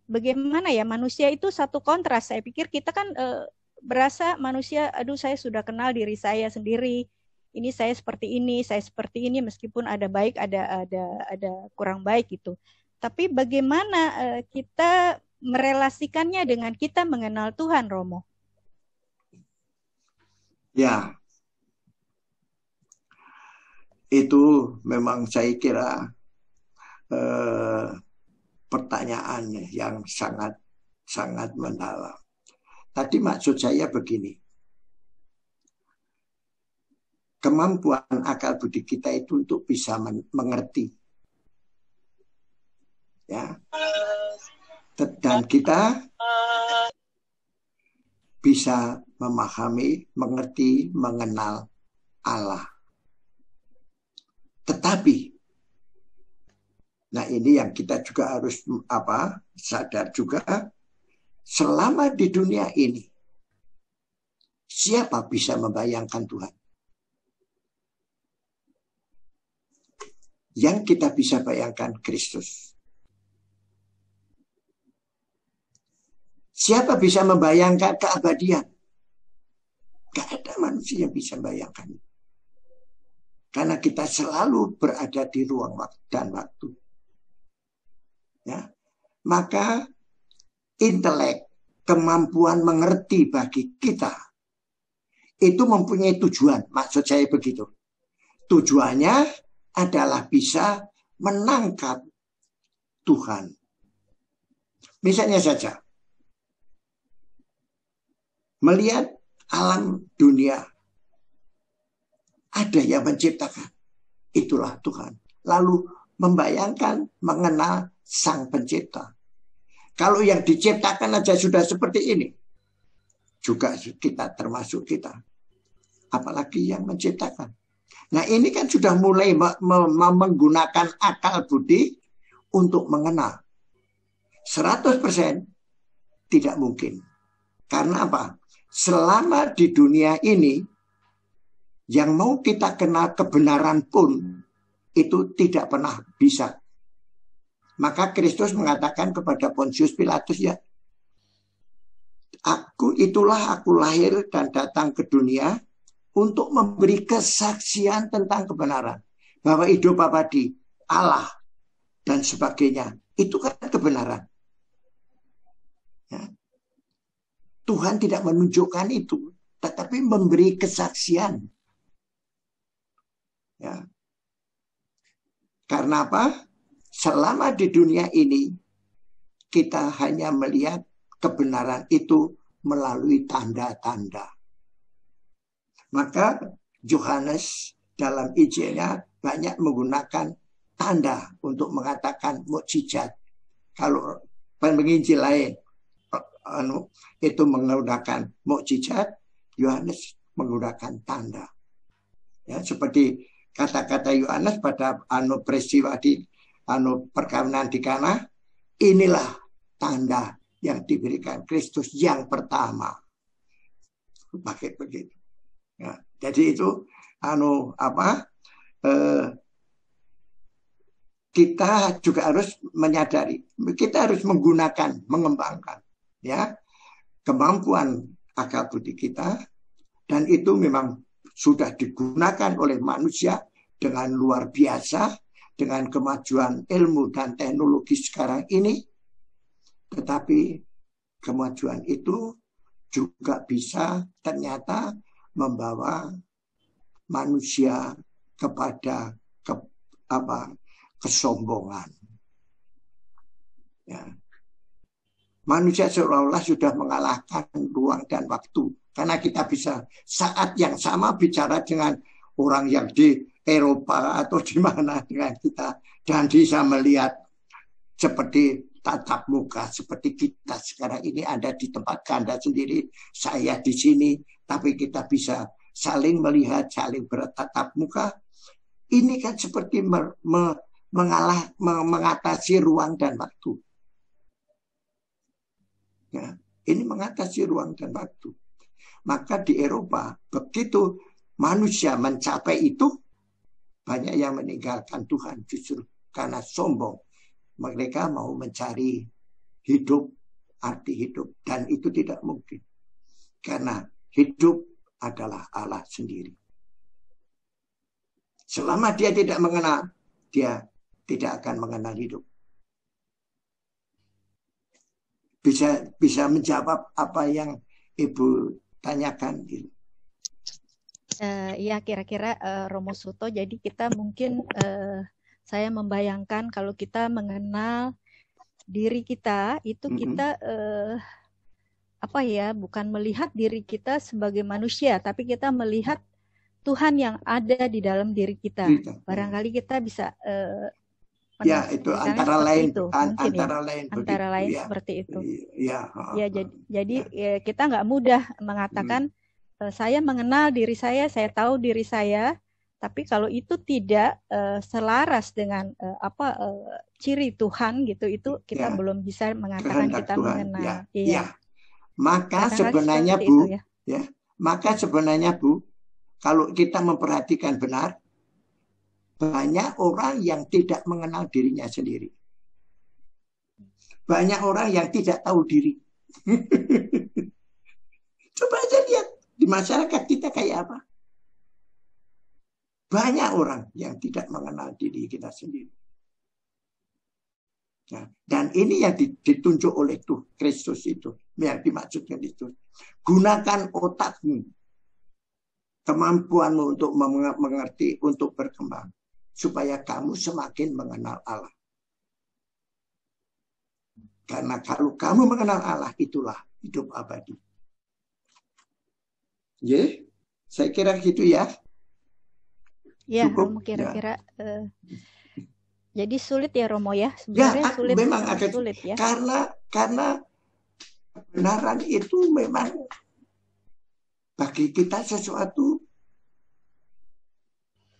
bagaimana ya manusia itu satu kontras. Saya pikir kita kan berasa manusia, aduh saya sudah kenal diri saya sendiri. Ini saya seperti ini, meskipun ada baik, ada kurang baik gitu. Tapi bagaimana kita merelasikannya dengan kita mengenal Tuhan, Romo? Ya, itu memang saya kira pertanyaannya yang sangat mendalam. Tadi maksud saya begini, kemampuan akal budi kita itu untuk bisa mengerti, ya. Dan kita bisa memahami, mengerti, mengenal Allah. Tetapi, nah ini yang kita juga harus sadar juga, selama di dunia ini, siapa bisa membayangkan Tuhan? Yang kita bisa bayangkan Kristus. Siapa bisa membayangkan keabadian? Gak ada manusia yang bisa membayangkan. Karena kita selalu berada di ruang dan waktu. Ya. Maka intelek, kemampuan mengerti bagi kita, itu mempunyai tujuan. Maksud saya begitu. Tujuannya adalah bisa menangkap Tuhan. Misalnya saja, melihat alam dunia, ada yang menciptakan, itulah Tuhan. Lalu membayangkan, mengenal Sang Pencipta. Kalau yang diciptakan aja sudah seperti ini, juga kita termasuk kita. Apalagi yang menciptakan. Nah ini kan sudah mulai menggunakan akal budi untuk mengenal. 100% tidak mungkin. Karena apa? Selama di dunia ini, yang mau kita kenal kebenaran pun, itu tidak pernah bisa. Maka Kristus mengatakan kepada Pontius Pilatus, ya, aku lahir dan datang ke dunia untuk memberi kesaksian tentang kebenaran. Bahwa hidup abadi, Allah, dan sebagainya. Itu kan kebenaran. Ya. Tuhan tidak menunjukkan itu, tetapi memberi kesaksian. Ya. Karena apa? Selama di dunia ini, kita hanya melihat kebenaran itu melalui tanda-tanda. Maka Yohanes dalam Injilnya banyak menggunakan tanda untuk mengatakan mukjizat. Kalau penginjil lain itu menggunakan mukjizat, Yohanes menggunakan tanda. Ya, seperti kata-kata Yohanes pada peristiwa di perkawinan di Kana, inilah tanda yang diberikan Kristus yang pertama. Pakai begitu. Ya, jadi itu kita juga harus menyadari, kita harus mengembangkan ya kemampuan akal budi kita, dan itu memang sudah digunakan oleh manusia dengan luar biasa dengan kemajuan ilmu dan teknologi sekarang ini. Tetapi kemajuan itu juga bisa ternyata membawa manusia kepada kesombongan. Ya. Manusia seolah-olah sudah mengalahkan ruang dan waktu. Karena kita bisa saat yang sama bicara dengan orang yang di Eropa atau di mana dengan kita. Dan bisa melihat seperti tatap muka. Seperti kita sekarang ini ada di tempat Anda sendiri. Saya di sini. Tapi kita bisa saling melihat, saling bertatap muka. Ini kan seperti mengatasi ruang dan waktu. Ya, ini mengatasi ruang dan waktu. Maka di Eropa, begitu manusia mencapai itu, banyak yang meninggalkan Tuhan justru karena sombong. Mereka mau mencari hidup, arti hidup. Dan itu tidak mungkin. Karena hidup adalah Allah sendiri. Selama dia tidak mengenal, dia tidak akan mengenal hidup. Bisa menjawab apa yang Ibu tanyakan? Ya kira-kira Romo Suto, jadi kita mungkin saya membayangkan kalau kita mengenal diri kita itu kita bukan melihat diri kita sebagai manusia, tapi kita melihat Tuhan yang ada di dalam diri kita. Barangkali kita bisa ya itu antara lain itu, antara lain ya. Seperti itu. Ya, jadi ya, kita nggak mudah mengatakan saya mengenal diri saya tahu diri saya, tapi kalau itu tidak selaras dengan ciri Tuhan gitu, itu kita belum bisa mengatakan kita Tuhan, mengenal. Ya. Maka sebenarnya Bu, maka sebenarnya Bu, kalau kita memperhatikan benar, banyak orang yang tidak mengenal dirinya sendiri. Banyak orang yang tidak tahu diri. Coba aja lihat di masyarakat kita kayak apa. Banyak orang yang tidak mengenal diri kita sendiri. Nah, dan ini yang ditunjuk oleh Tuhan Kristus itu, yang dimaksudkan itu. Gunakan otakmu, kemampuanmu untuk mengerti, untuk berkembang. Supaya kamu semakin mengenal Allah. Karena kalau kamu mengenal Allah, itulah hidup abadi. Ya, saya kira gitu ya. Ya, Romo kira-kira. Jadi sulit ya Romo ya. Sebenarnya sulit. Memang agak sulit ya. Karena kebenaran itu memang bagi kita sesuatu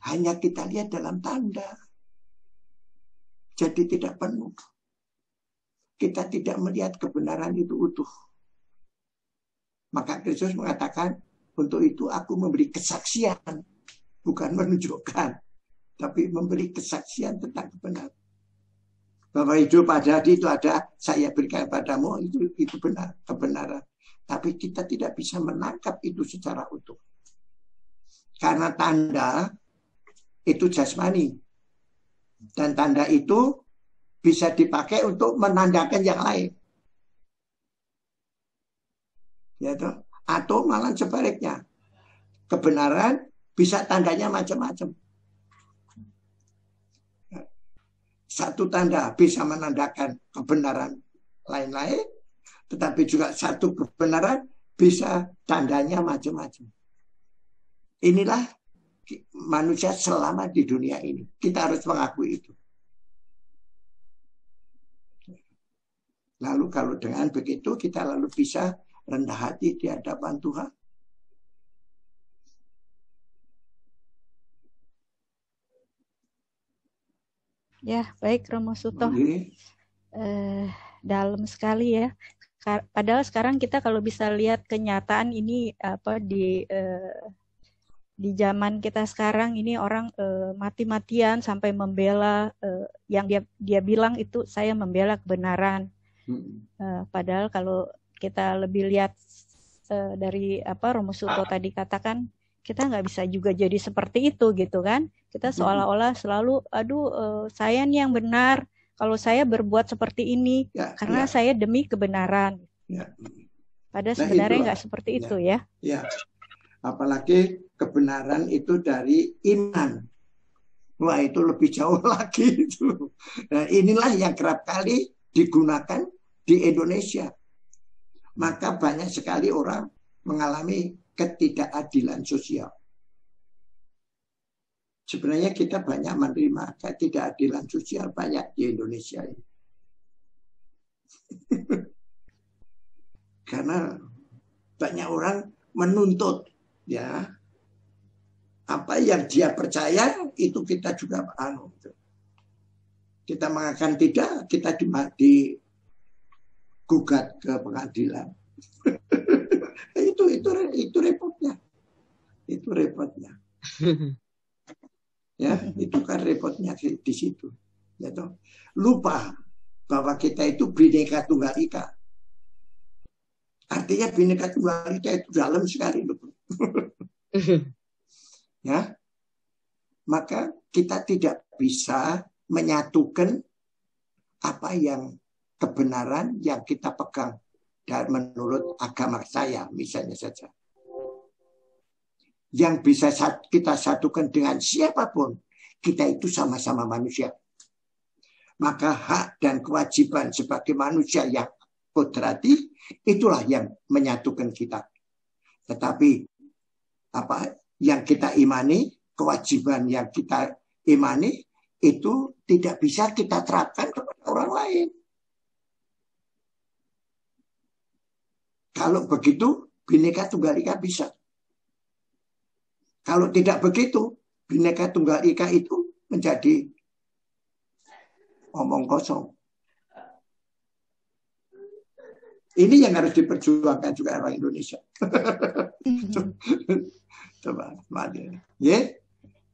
hanya kita lihat dalam tanda. Jadi tidak penuh. Kita tidak melihat kebenaran itu utuh. Maka Kristus mengatakan, untuk itu aku memberi kesaksian. Bukan menunjukkan. Tapi memberi kesaksian tentang kebenaran. Bahwa hidup abadi itu ada, saya berikan padamu, itu benar, kebenaran. Tapi kita tidak bisa menangkap itu secara utuh. Karena tanda itu jasmani. Dan tanda itu bisa dipakai untuk menandakan yang lain. Ya, toh? Atau malah sebaliknya. Kebenaran bisa tandanya macam-macam. Satu tanda bisa menandakan kebenaran lain-lain, tetapi juga satu kebenaran bisa tandanya macam-macam. Inilah manusia selama di dunia ini. Kita harus mengakui itu. Lalu kalau dengan begitu kita lalu bisa rendah hati di hadapan Tuhan. Ya, baik Romo Suto. Dalam sekali ya. Padahal sekarang kita kalau bisa lihat kenyataan ini di zaman kita sekarang ini orang mati-matian sampai membela yang dia bilang itu saya membela kebenaran. Padahal kalau kita lebih lihat dari Romo Suto tadi katakan, kita nggak bisa juga jadi seperti itu gitu kan. Kita seolah-olah selalu saya nih yang benar kalau saya berbuat seperti ini karena saya demi kebenaran. Padahal sebenarnya nggak seperti itu ya. Apalagi kebenaran itu dari iman. Wah, itu lebih jauh lagi itu. Nah, inilah yang kerap kali digunakan di Indonesia. Maka banyak sekali orang mengalami ketidakadilan sosial. Sebenarnya kita banyak menerima ketidakadilan sosial banyak di Indonesia ini. Karena banyak orang menuntut, ya, apa yang dia percaya itu kita juga kita mengatakan tidak, kita digugat ke pengadilan. itu repotnya, ya, itu kan repotnya di situ, ya toh. Lupa bahwa kita itu Bhinneka Tunggal Ika. Artinya Bhinneka Tunggal Ika itu dalam sekali, ya. Maka kita tidak bisa menyatukan apa yang kebenaran yang kita pegang dan menurut agama saya misalnya saja. Yang bisa kita satukan dengan siapapun, kita itu sama-sama manusia. Maka hak dan kewajiban sebagai manusia yang kodrati itulah yang menyatukan kita. Tetapi apa yang kita imani, kewajiban yang kita imani itu tidak bisa kita terapkan kepada orang lain. Kalau begitu, Bhinneka Tunggal Ika bisa. Kalau tidak begitu, Bhinneka Tunggal Ika itu menjadi omong kosong. Ini yang harus diperjuangkan juga orang Indonesia. Coba, mari. Ya,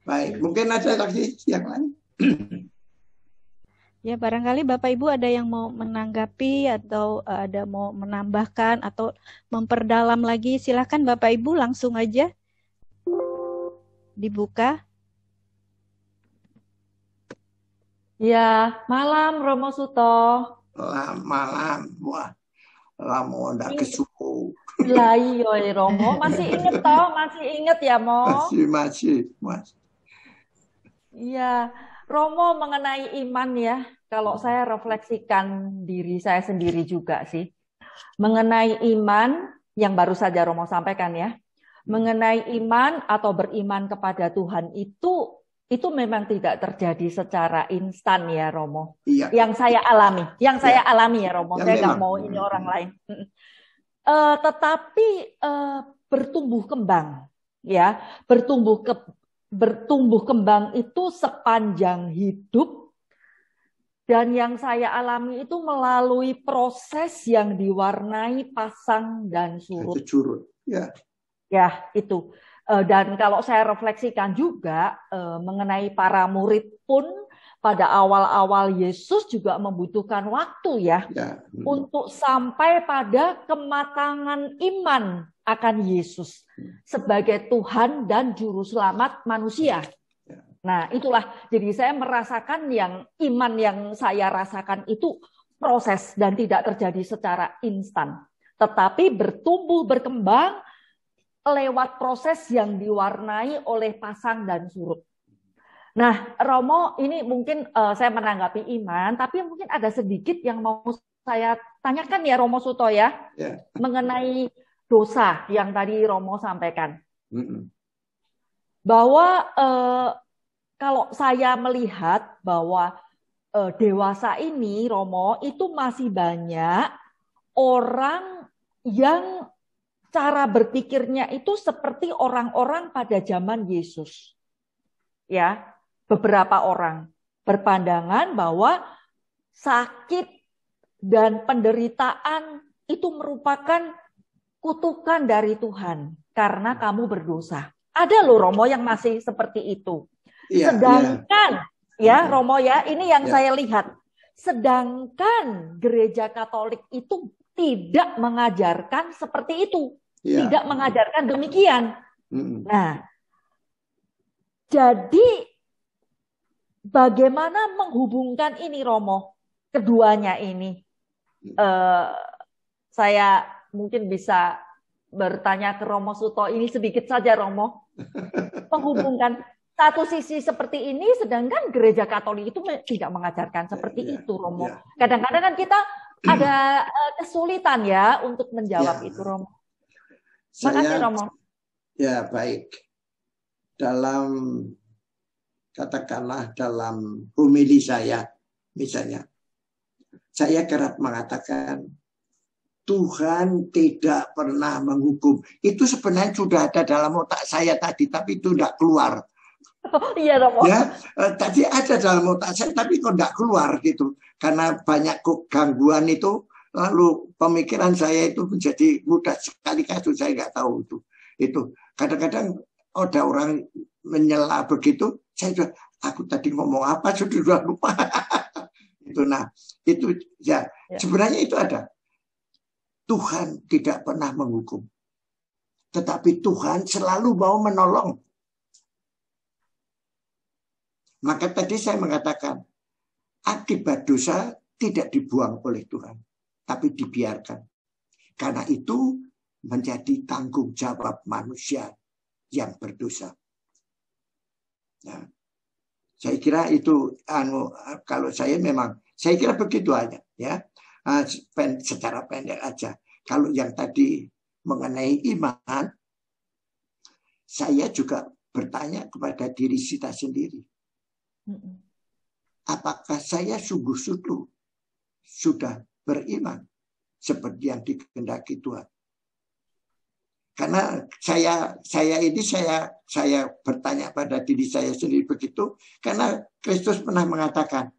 baik. Mungkin ada lagi yang lain. Ya, barangkali Bapak Ibu ada yang mau menanggapi atau ada mau menambahkan atau memperdalam lagi. Silakan Bapak Ibu langsung aja dibuka. Ya, malam Romo Suto. Malam, wah, lama ndak kesuku. Lah iya Romo, masih inget toh? Masih inget ya, Mo? Masih, Mas. Iya, Romo mengenai iman ya. Kalau saya refleksikan diri saya sendiri juga sih. Mengenai iman yang baru saja Romo sampaikan ya. Mengenai iman atau beriman kepada Tuhan itu memang tidak terjadi secara instan ya Romo. Iya. Yang saya alami ya Romo. Saya nggak mau ini orang lain. Tetapi bertumbuh kembang ya, bertumbuh kembang itu sepanjang hidup. Dan yang saya alami itu melalui proses yang diwarnai pasang dan surut. Itu surut, ya. Ya, itu. Dan kalau saya refleksikan juga mengenai para murid pun pada awal-awal Yesus juga membutuhkan waktu ya. Untuk sampai pada kematangan iman akan Yesus sebagai Tuhan dan Juru Selamat manusia. Nah, itulah. Jadi saya merasakan yang iman yang saya rasakan itu proses dan tidak terjadi secara instan. Tetapi bertumbuh, berkembang lewat proses yang diwarnai oleh pasang dan surut. Nah, Romo, ini mungkin saya menanggapi iman, tapi mungkin ada sedikit yang mau saya tanyakan ya Romo Suto ya. Mengenai dosa yang tadi Romo sampaikan. Bahwa kalau saya melihat bahwa dewasa ini, Romo, itu masih banyak orang yang cara berpikirnya itu seperti orang-orang pada zaman Yesus. Ya, beberapa orang berpandangan bahwa sakit dan penderitaan itu merupakan kutukan dari Tuhan karena kamu berdosa. Ada loh Romo yang masih seperti itu. Sedangkan ya Romo ya, ini yang saya lihat. Sedangkan gereja Katolik itu tidak mengajarkan seperti itu. Tidak mengajarkan demikian. Nah, jadi bagaimana menghubungkan ini Romo? Keduanya ini. Saya mungkin bisa bertanya ke Romo Suto ini sedikit saja, Romo. Menghubungkan satu sisi seperti ini, sedangkan gereja Katolik itu tidak mengajarkan seperti itu, Romo. Kadang-kadang kan kita ada kesulitan ya untuk menjawab itu, Romo. Makasih, Romo. Ya, baik. Katakanlah dalam homili saya, misalnya, saya kerap mengatakan, Tuhan tidak pernah menghukum. Itu sebenarnya sudah ada dalam otak saya tadi, tapi itu tidak keluar. Iya, Romo. Ya, tadi ada dalam otak saya, tapi kok tidak keluar gitu. Karena banyak gangguan itu, lalu pemikiran saya itu menjadi mudah sekali kasus, saya nggak tahu itu. Itu kadang-kadang ada orang menyela begitu, saya sudah, aku tadi ngomong apa sudah lupa. Itu, nah, itu ya, sebenarnya itu ada. Tuhan tidak pernah menghukum, tetapi Tuhan selalu mau menolong. Maka tadi saya mengatakan, akibat dosa tidak dibuang oleh Tuhan, tapi dibiarkan. Karena itu menjadi tanggung jawab manusia yang berdosa. Nah, saya kira itu, kalau saya kira begitu aja, ya. Secara pendek aja. Kalau yang tadi mengenai iman, saya juga bertanya kepada diri kita sendiri. Apakah saya sungguh-sungguh sudah beriman seperti yang dikehendaki Tuhan? Karena saya bertanya pada diri saya sendiri begitu, karena Kristus pernah mengatakan,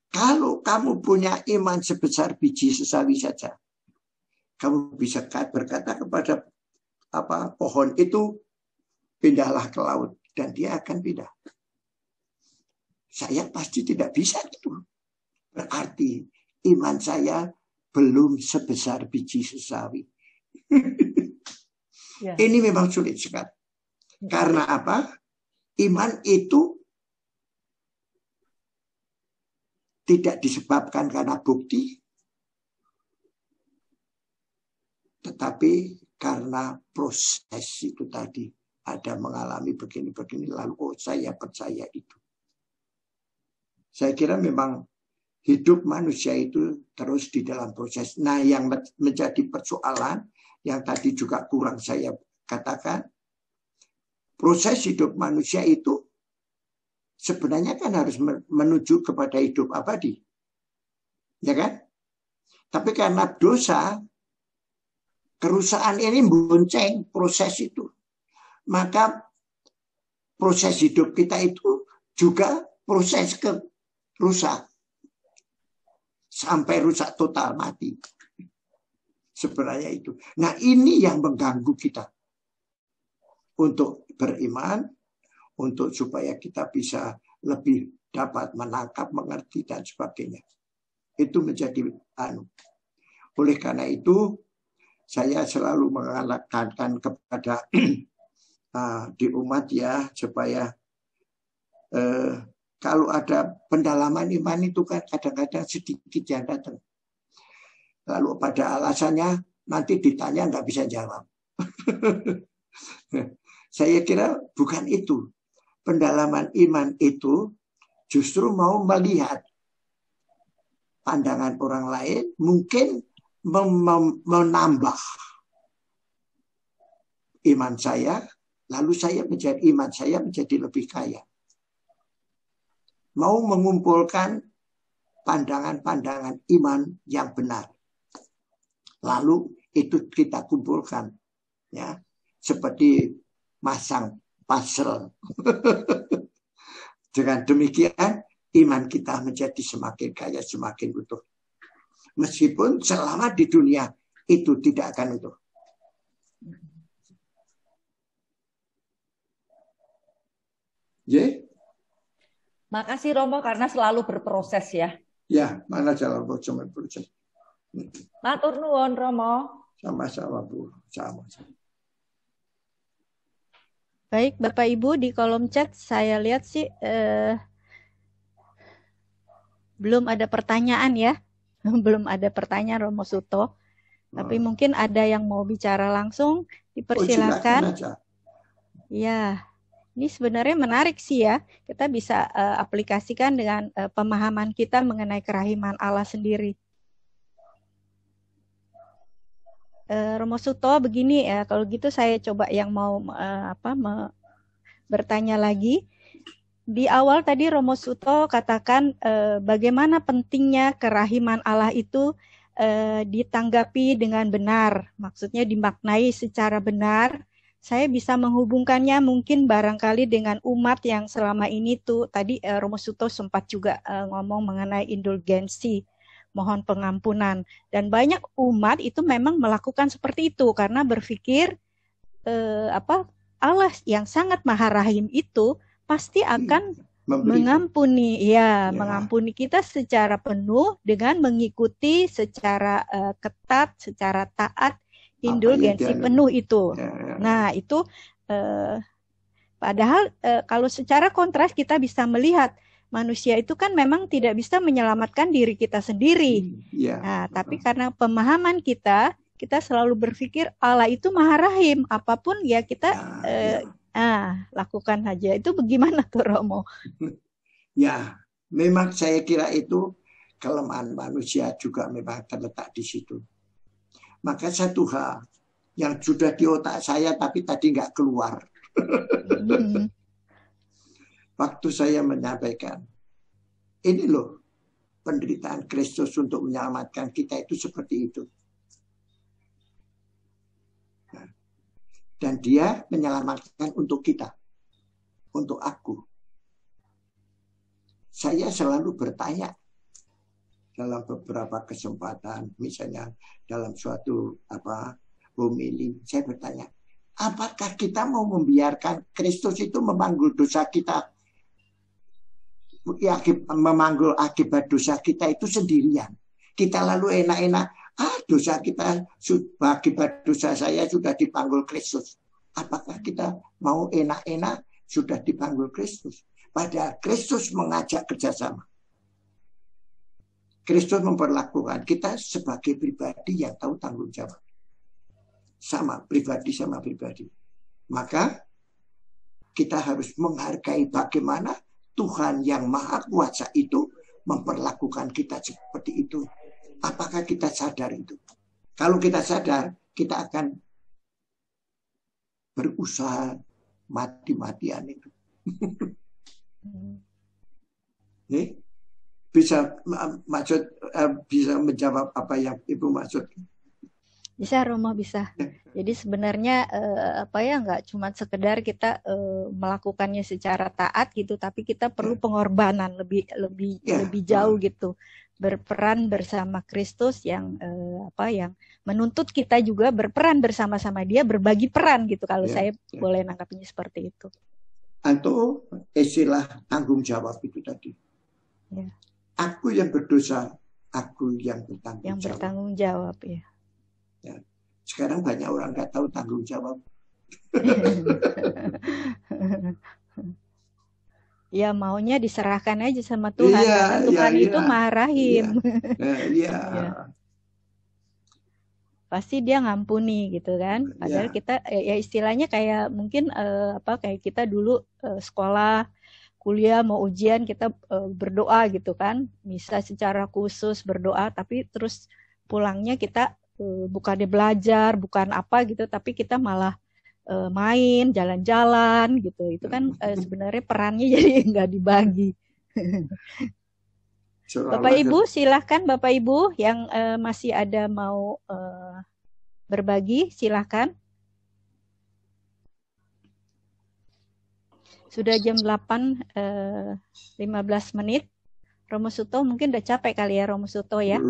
kalau kamu punya iman sebesar biji sesawi saja, kamu bisa berkata kepada pohon itu, pindahlah ke laut, dan dia akan pindah. Saya pasti tidak bisa itu. Berarti iman saya belum sebesar biji sesawi. Ini memang sulit sekali. Karena apa? Iman itu tidak disebabkan karena bukti, tetapi karena proses itu tadi. Ada mengalami begini-begini, lalu saya percaya itu. Saya kira memang hidup manusia itu terus di dalam proses. Nah, yang menjadi persoalan, yang tadi juga kurang saya katakan, proses hidup manusia itu sebenarnya kan harus menuju kepada hidup abadi. Ya kan? Tapi karena dosa, kerusakan ini bonceng proses itu. Maka proses hidup kita itu juga proses rusak. Sampai rusak total, mati. Sebenarnya itu. Nah, ini yang mengganggu kita. Untuk beriman, untuk supaya kita bisa lebih dapat menangkap, mengerti, dan sebagainya. Itu menjadi Oleh karena itu, saya selalu mengatakan kepada di umat ya, supaya kalau ada pendalaman iman itu kan kadang-kadang sedikit yang datang. Lalu pada alasannya nanti ditanya nggak bisa jawab. Saya kira bukan itu. Pendalaman iman itu justru mau melihat pandangan orang lain, mungkin menambah iman saya, lalu iman saya menjadi lebih kaya. Mau mengumpulkan pandangan-pandangan iman yang benar. Lalu itu kita kumpulkan, ya, seperti masang puzzle. Dengan demikian iman kita menjadi semakin kaya, semakin utuh. Meskipun selama di dunia itu tidak akan utuh. Yeah. Makasih Romo karena selalu berproses ya. Ya, mana jalan berproses. Matur nuwun Romo. Sama-sama Bu, sama-sama. Baik Bapak Ibu, di kolom chat saya lihat sih belum ada pertanyaan ya. Belum ada pertanyaan Romo Suto. Tapi mungkin ada yang mau bicara langsung, dipersilakan. Ya, ini sebenarnya menarik sih ya. Kita bisa aplikasikan dengan pemahaman kita mengenai kerahiman Allah sendiri. Romo Suto begini ya, kalau gitu saya coba yang mau bertanya lagi. Di awal tadi Romo Suto katakan bagaimana pentingnya kerahiman Allah itu ditanggapi dengan benar, maksudnya dimaknai secara benar. Saya bisa menghubungkannya mungkin barangkali dengan umat yang selama ini tuh tadi Romo Suto sempat juga ngomong mengenai indulgensi, mohon pengampunan, dan banyak umat itu memang melakukan seperti itu karena berpikir Allah yang sangat Maha Rahim itu pasti akan mengampuni, mengampuni kita secara penuh dengan mengikuti secara ketat, secara taat, indulgensi penuh itu. Nah itu padahal kalau secara kontras kita bisa melihat manusia itu kan memang tidak bisa menyelamatkan diri kita sendiri. Nah, tapi karena pemahaman kita selalu berpikir Allah itu Maha Rahim, apapun ya kita lakukan saja. Itu bagaimana tuh Romo? Ya, memang saya kira itu kelemahan manusia juga memang terletak di situ. Maka satu hal yang sudah di otak saya tapi tadi nggak keluar. Waktu saya menyampaikan, ini loh penderitaan Kristus untuk menyelamatkan kita itu seperti itu. Dan dia menyelamatkan untuk kita, untuk aku. Saya selalu bertanya dalam beberapa kesempatan, misalnya dalam suatu homili, saya bertanya, apakah kita mau membiarkan Kristus itu memanggul dosa kita, memanggul akibat dosa kita itu sendirian? Kita lalu enak-enak, dosa kita, akibat dosa saya sudah dipanggul Kristus. Apakah kita mau enak-enak sudah dipanggul Kristus? Padahal Kristus mengajak kerjasama. Kristus memperlakukan kita sebagai pribadi yang tahu tanggung jawab. Sama pribadi sama pribadi. Maka kita harus menghargai bagaimana Tuhan yang Maha Kuasa itu memperlakukan kita seperti itu. Apakah kita sadar itu? Kalau kita sadar, kita akan berusaha mati-matian itu. Bisa menjawab apa yang Ibu maksud? Bisa Romo, bisa. Jadi sebenarnya nggak cuma sekedar kita melakukannya secara taat gitu, tapi kita perlu pengorbanan lebih jauh gitu, berperan bersama Kristus yang yang menuntut kita juga berperan bersama-sama Dia, berbagi peran gitu. Kalau saya boleh nangkapinya seperti itu. Atau istilah tanggung jawab itu tadi. Ya. Aku yang berdosa, aku yang bertanggung jawab. Yang bertanggung jawab, ya. Ya. Sekarang banyak orang nggak tahu tanggung jawab. Ya maunya diserahkan aja sama Tuhan. Karena Tuhan itu Maha Rahim. Iya. Pasti Dia ngampuni gitu kan. Padahal kita ya istilahnya kayak mungkin kayak kita dulu sekolah, kuliah, mau ujian kita berdoa gitu kan. Bisa secara khusus berdoa, tapi terus pulangnya kita bukannya belajar, bukan apa gitu, tapi kita malah main, jalan-jalan gitu. Itu kan sebenarnya perannya jadi nggak dibagi. Bapak Ibu, silahkan Bapak Ibu yang masih ada mau berbagi, silahkan. Sudah jam 8.15 menit. Romo Suto mungkin udah capek kali ya Romo Suto ya?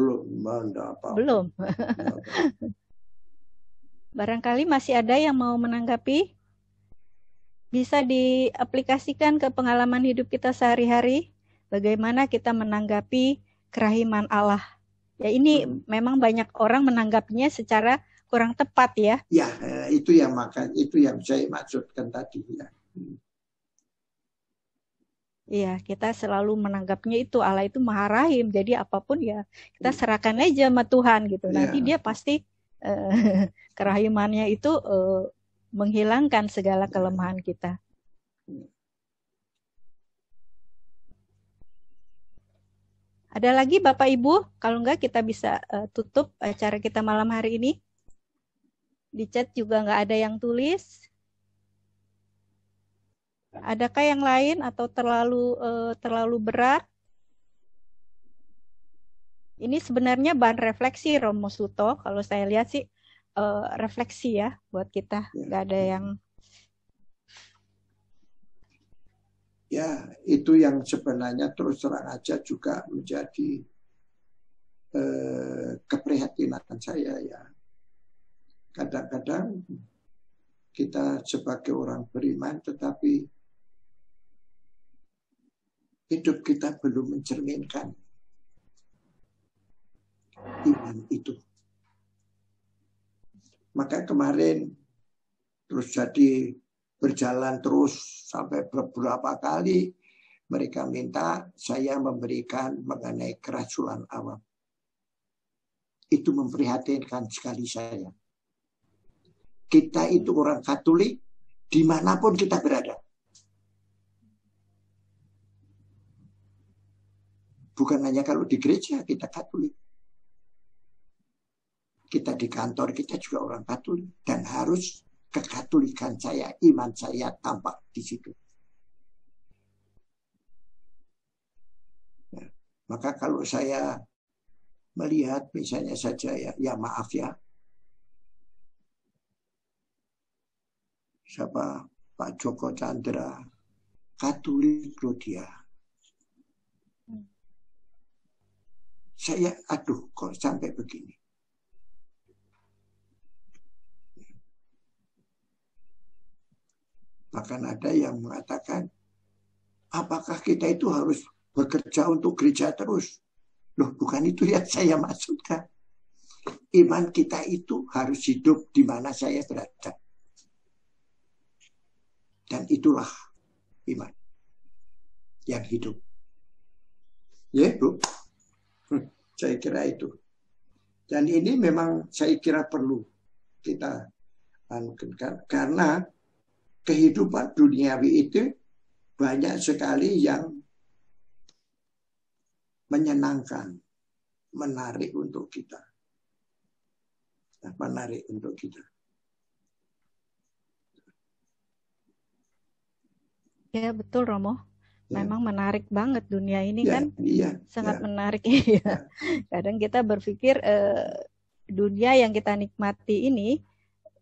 Belum. Barangkali masih ada yang mau menanggapi? Bisa diaplikasikan ke pengalaman hidup kita sehari-hari. Bagaimana kita menanggapi kerahiman Allah. Ya ini memang banyak orang menanggapinya secara kurang tepat ya. Ya, itu yang saya maksudkan tadi ya. Iya, kita selalu menanggapnya itu Allah itu Maha Rahim. Jadi apapun ya kita serahkan aja sama Tuhan gitu. Nanti Dia pasti kerahimannya itu menghilangkan segala kelemahan kita. Ada lagi Bapak Ibu? Kalau enggak kita bisa tutup acara kita malam hari ini. Di chat juga enggak ada yang tulis. Adakah yang lain atau terlalu berat? Ini sebenarnya bahan refleksi Romo Suto. Kalau saya lihat sih refleksi ya buat kita. Enggak ada yang. Ya, itu yang sebenarnya terus terang aja juga menjadi keprihatinan saya ya. Kadang-kadang kita sebagai orang beriman tetapi hidup kita belum mencerminkan iman itu. Maka kemarin terus jadi berjalan terus sampai beberapa kali mereka minta saya memberikan mengenai kerasulan awam. Itu memprihatinkan sekali saya. Kita itu orang Katolik dimanapun kita berada. Bukan hanya kalau di gereja kita Katolik. Kita di kantor kita juga orang Katolik. Dan harus kekatolikan saya, iman saya tampak di situ. Nah, maka kalau saya melihat misalnya saja ya maaf ya, siapa Pak Joko Chandra, Katolik loh dia. Saya aduh kok sampai begini. Bahkan ada yang mengatakan, apakah kita itu harus bekerja untuk gereja terus? Loh, bukan itu yang saya maksudkan. Iman kita itu harus hidup di mana saya berada. Dan itulah iman yang hidup. Ya, Bu. Saya kira itu. Dan ini memang saya kira perlu kita anugerahkan. Karena kehidupan duniawi itu banyak sekali yang menyenangkan, menarik untuk kita. Menarik untuk kita. Ya betul Romo. Memang menarik banget dunia ini kan. Sangat menarik. Kadang kita berpikir dunia yang kita nikmati ini,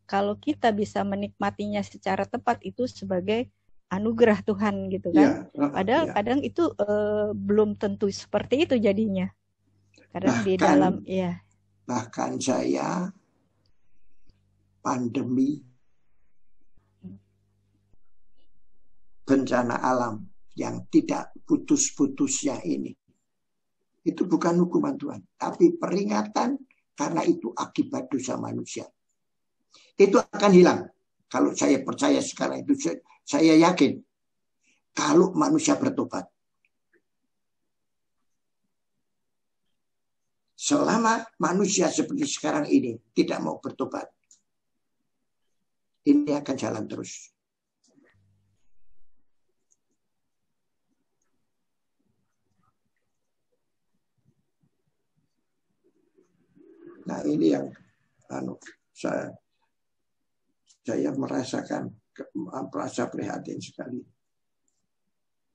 kalau kita bisa menikmatinya secara tepat itu sebagai anugerah Tuhan gitu kan. Padahal kadang itu belum tentu seperti itu jadinya. Kadang di dalam bahkan saya pandemi, bencana alam yang tidak putus-putusnya ini, itu bukan hukuman Tuhan, tapi peringatan karena itu akibat dosa manusia. Itu akan hilang. Kalau saya percaya sekarang itu, saya yakin kalau manusia bertobat. Selama manusia seperti sekarang ini tidak mau bertobat, ini akan jalan terus. Nah ini yang saya merasakan, merasa prihatin sekali.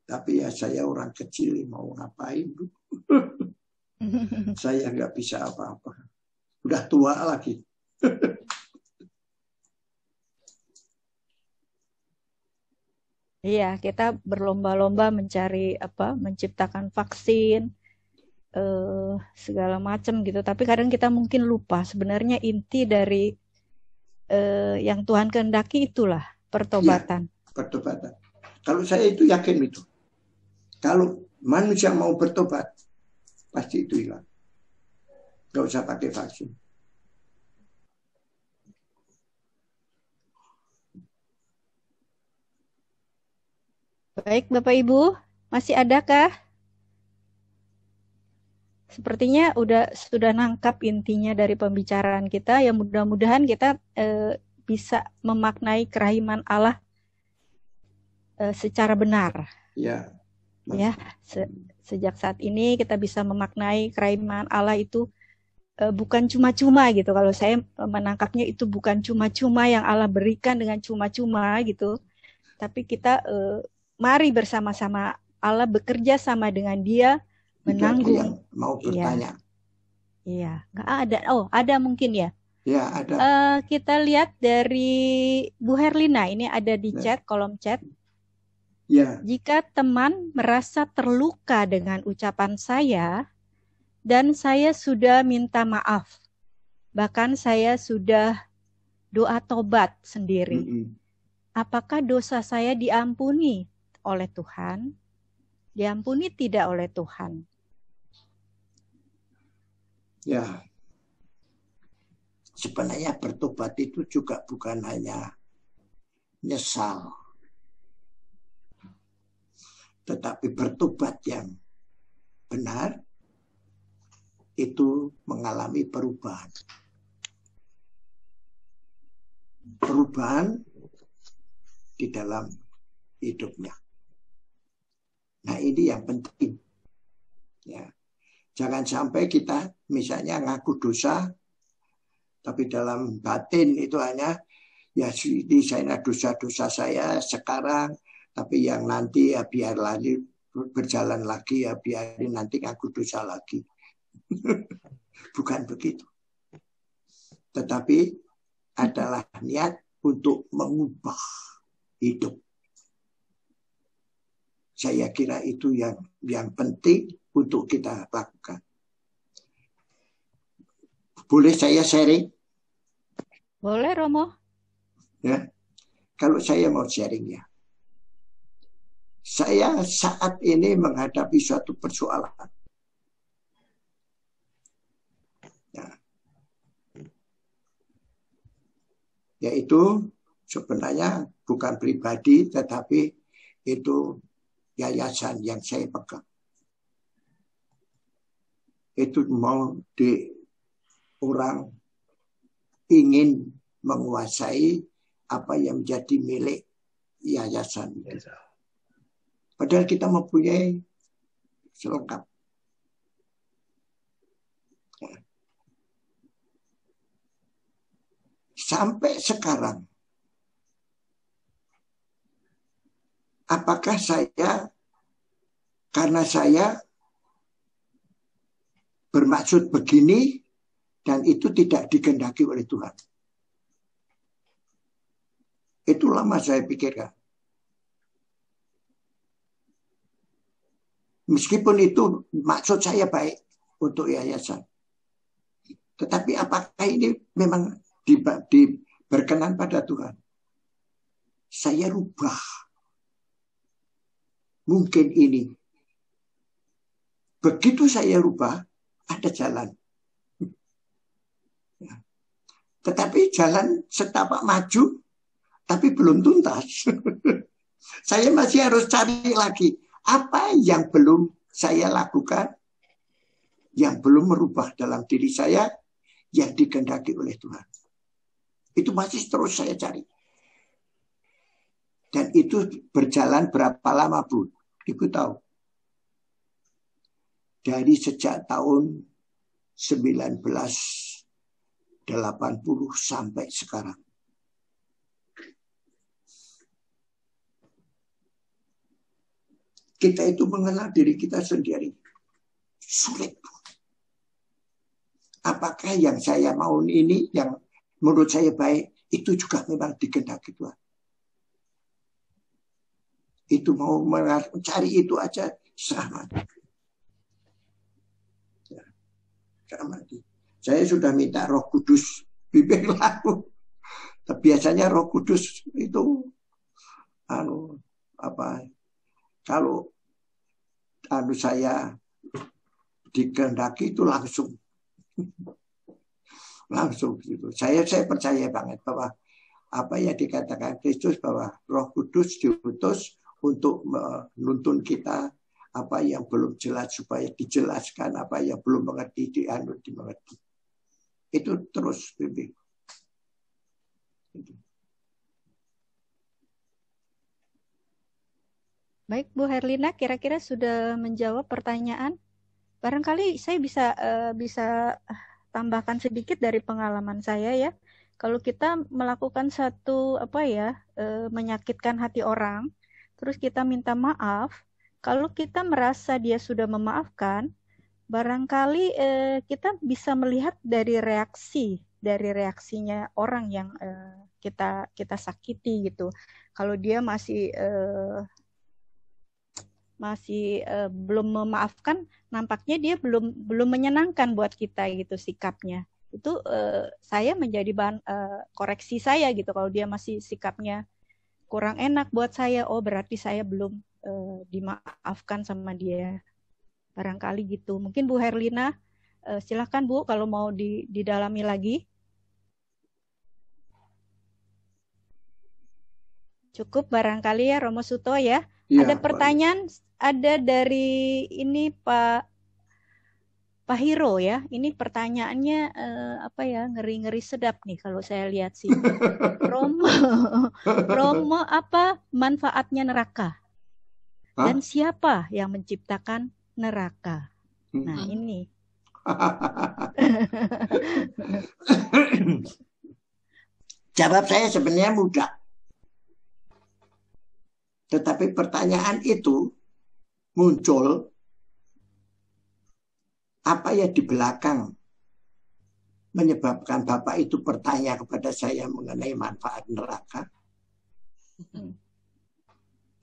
Tapi ya saya orang kecil mau ngapain? Saya nggak bisa apa-apa. Udah tua lagi. Iya, kita berlomba-lomba mencari menciptakan vaksin, segala macam gitu. Tapi kadang kita mungkin lupa sebenarnya inti dari yang Tuhan kehendaki itulah pertobatan. Ya, pertobatan. Kalau saya itu yakin itu. Kalau manusia mau bertobat, pasti itu hilang. Gak usah pakai vaksin. Baik, Bapak Ibu, masih adakah? sepertinya sudah nangkap intinya dari pembicaraan kita. Ya mudah-mudahan kita bisa memaknai kerahiman Allah secara benar. Ya. Ya, sejak saat ini kita bisa memaknai kerahiman Allah itu bukan cuma-cuma gitu. Kalau saya menangkapnya itu bukan cuma-cuma yang Allah berikan dengan cuma-cuma gitu. Tapi kita mari bersama-sama Allah bekerja sama dengan Dia menanggung. Yang mau bertanya. Iya, nggak ada. Oh, ada mungkin ya. Ya, ada. Kita lihat dari Bu Herlina, ini ada di chat, kolom chat. Ya. Jika teman merasa terluka dengan ucapan saya, dan saya sudah minta maaf, bahkan saya sudah doa tobat sendiri, apakah dosa saya diampuni oleh Tuhan? Diampuni tidak oleh Tuhan? Ya, sebenarnya bertobat itu juga bukan hanya nyesal, tetapi bertobat yang benar itu mengalami perubahan. Perubahan di dalam hidupnya. Nah, ini yang penting. Ya. Jangan sampai kita misalnya ngaku dosa, tapi dalam batin itu hanya ya ini saya dosa-dosa saya sekarang, tapi yang nanti ya biar lagi berjalan lagi, ya biarin nanti ngaku dosa lagi. Bukan begitu. Tetapi adalah niat untuk mengubah hidup. Saya kira itu yang penting untuk kita lakukan. Boleh saya sharing? Boleh, Romo. Ya. Kalau saya mau sharing ya. Saya saat ini menghadapi suatu persoalan. Ya. Yaitu sebenarnya bukan pribadi, tetapi itu yayasan yang saya pegang. Itu mau orang ingin menguasai apa yang menjadi milik yayasan. Padahal kita mempunyai selengkap. Sampai sekarang, apakah karena saya bermaksud begini dan itu tidak dikehendaki oleh Tuhan? Itu lama saya pikirkan. Meskipun itu maksud saya baik untuk yayasan. Tetapi apakah ini memang berkenan pada Tuhan? Saya rubah. Mungkin ini. Begitu saya rubah, ada jalan. Tetapi jalan setapak maju, tapi belum tuntas. Saya masih harus cari lagi. Apa yang belum saya lakukan, yang belum merubah dalam diri saya, yang dikehendaki oleh Tuhan. Itu masih terus saya cari. Dan itu berjalan berapa lama, Bu? Ibu tahu. Dari sejak tahun 1980 sampai sekarang. Kita itu mengenal diri kita sendiri. Sulit. Apakah yang saya mau ini, yang menurut saya baik, itu juga memang dikehendaki Tuhan. Itu mau mencari itu aja sama. Ya. Saya sudah minta Roh Kudus bimbing laku. Biasanya Roh Kudus itu kalau saya dikehendaki itu langsung gitu. Saya percaya banget bahwa apa yang dikatakan Kristus bahwa Roh Kudus diutus untuk menuntun kita apa yang belum jelas supaya dijelaskan, apa yang belum mengerti dimengerti. Itu terus bimbing. Baik, Bu Herlina, kira-kira sudah menjawab pertanyaan. Barangkali saya bisa tambahkan sedikit dari pengalaman saya ya. Kalau kita melakukan satu menyakitkan hati orang, terus kita minta maaf, kalau kita merasa dia sudah memaafkan, barangkali kita bisa melihat dari reaksinya orang yang kita sakiti gitu. Kalau dia masih belum memaafkan, nampaknya dia belum menyenangkan buat kita gitu sikapnya. Itu saya menjadi bahan koreksi saya gitu. Kalau dia masih sikapnya kurang enak buat saya, oh berarti saya belum dimaafkan sama dia. Barangkali gitu. Mungkin Bu Herlina, silakan Bu kalau mau didalami lagi. Cukup barangkali ya Romo Suto ya. Ada pertanyaan, ada dari ini Pak Hiro ya. Ini pertanyaannya ngeri-ngeri sedap nih kalau saya lihat sih. Romo apa manfaatnya neraka? Dan siapa yang menciptakan neraka? Nah ini. Jawab saya sebenarnya mudah. Tetapi pertanyaan itu muncul apa ya di belakang menyebabkan Bapak itu bertanya kepada saya mengenai manfaat neraka.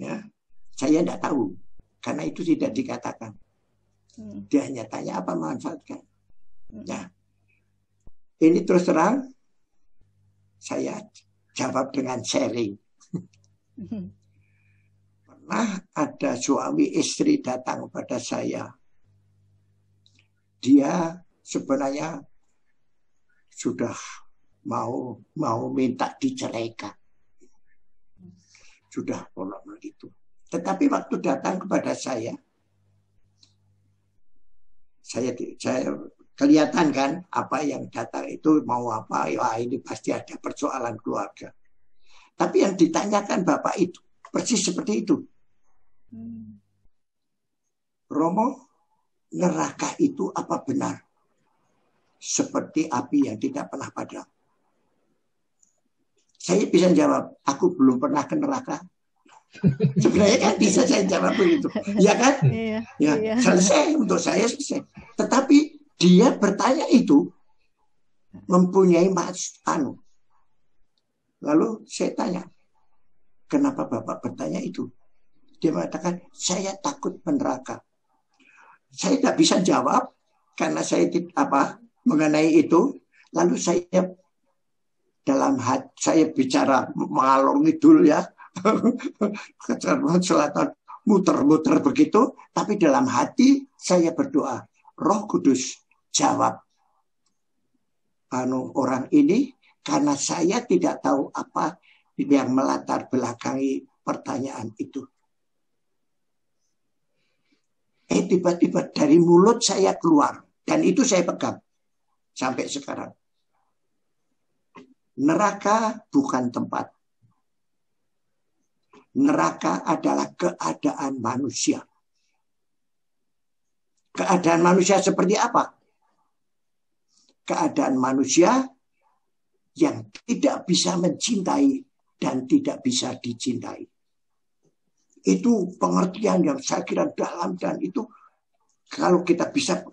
Ya, saya tidak tahu karena itu tidak dikatakan. Dia hanya tanya apa manfaatnya. Ya, ini terus terang saya jawab dengan sharing. Pernah ada suami istri datang kepada saya. Dia sebenarnya sudah mau minta diceraikan. Sudah pokok begitu. Tetapi waktu datang kepada saya kelihatan kan apa yang datang itu mau apa. Ya ini pasti ada persoalan keluarga. Tapi yang ditanyakan Bapak itu persis seperti itu. Romo, neraka itu apa benar? Seperti api yang tidak pernah padam. Saya bisa jawab, aku belum pernah ke neraka. Sebenarnya kan bisa saya jawab begitu. Ya kan? Iya. Selesai, untuk saya selesai. Tetapi dia bertanya itu mempunyai Lalu saya tanya, kenapa Bapak bertanya itu? Dia mengatakan, saya takut neraka. Saya tidak bisa jawab karena saya mengenai itu. Lalu saya dalam hati saya bicara mengalor ngidul ya, ke selatan muter-muter begitu. Tapi dalam hati saya berdoa, Roh Kudus jawab orang ini karena saya tidak tahu apa yang melatar belakangi pertanyaan itu. Tiba-tiba dari mulut saya keluar. Dan itu saya pegang. Sampai sekarang. Neraka bukan tempat. Neraka adalah keadaan manusia. Keadaan manusia seperti apa? Keadaan manusia yang tidak bisa mencintai dan tidak bisa dicintai. Itu pengertian yang saya kira dalam dan itu kalau kita bisa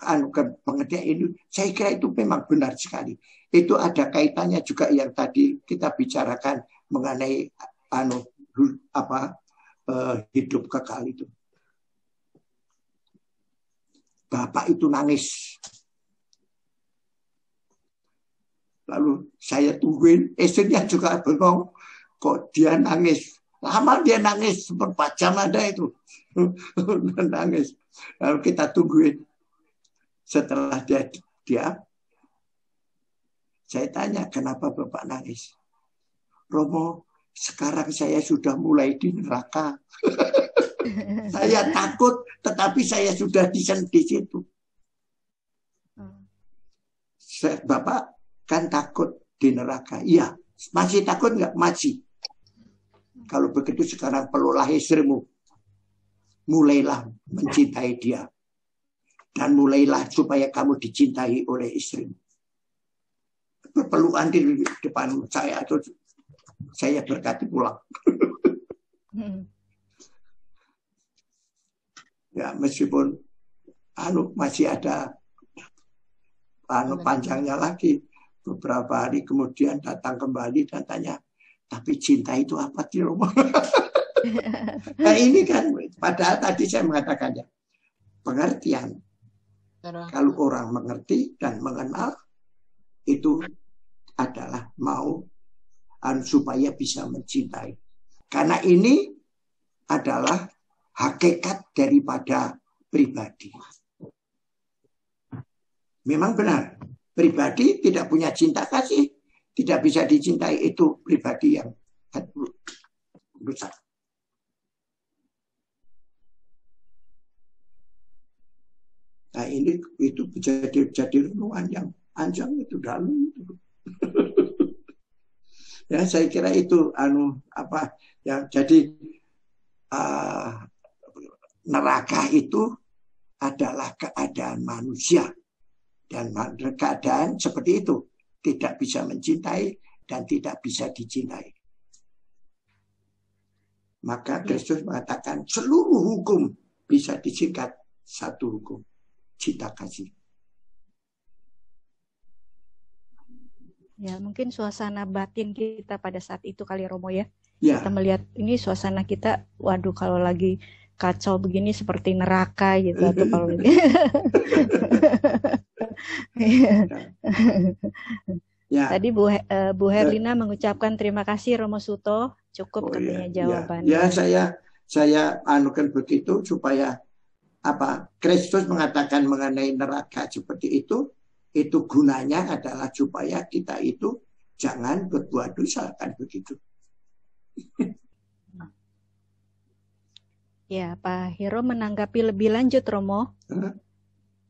pengertian ini, saya kira itu memang benar sekali. Itu ada kaitannya juga yang tadi kita bicarakan mengenai hidup kekal itu. Bapak itu nangis. Lalu saya tungguin, istrinya juga bengong. Kok dia nangis? Lama dia nangis, seperempat jam ada itu. Nangis. Lalu kita tungguin. Setelah dia saya tanya, kenapa Bapak nangis? Romo, sekarang saya sudah mulai di neraka. Saya takut, tetapi saya sudah di situ. Bapak kan takut di neraka. Iya, masih takut nggak? Masih. Kalau begitu sekarang peluklah istrimu. Mulailah mencintai dia. Dan mulailah supaya kamu dicintai oleh istrimu. Pelukan di depan saya atau saya berkati pulang. Ya, meskipun masih ada panjangnya lagi. Beberapa hari kemudian datang kembali dan tanya, tapi cinta itu apa sih, Romo? Nah ini kan, padahal tadi saya mengatakannya, pengertian. Kalau orang mengerti dan mengenal, itu adalah mau supaya bisa mencintai. Karena ini adalah hakikat daripada pribadi. Memang benar, pribadi tidak punya cinta kasih, tidak bisa dicintai, itu pribadi yang rusak. Nah ini itu jadi renungan yang panjang itu dalam itu. Ya saya kira itu yang jadi neraka itu adalah keadaan manusia, dan keadaan seperti itu tidak bisa mencintai dan tidak bisa dicintai. Maka Kristus mengatakan seluruh hukum bisa disingkat satu hukum, cinta kasih. Ya, mungkin suasana batin kita pada saat itu kali Romo ya. Ya. Kita melihat ini suasana kita, waduh kalau lagi kacau begini seperti neraka gitu atau kalau ya. Tadi Bu Herlina mengucapkan terima kasih Romo Suto, cukup katanya jawabannya. Ya, saya anukan begitu supaya Kristus mengatakan mengenai neraka seperti itu gunanya adalah supaya kita itu jangan berbuat dosa, kan begitu. Ya, Pak Hiro menanggapi lebih lanjut, Romo.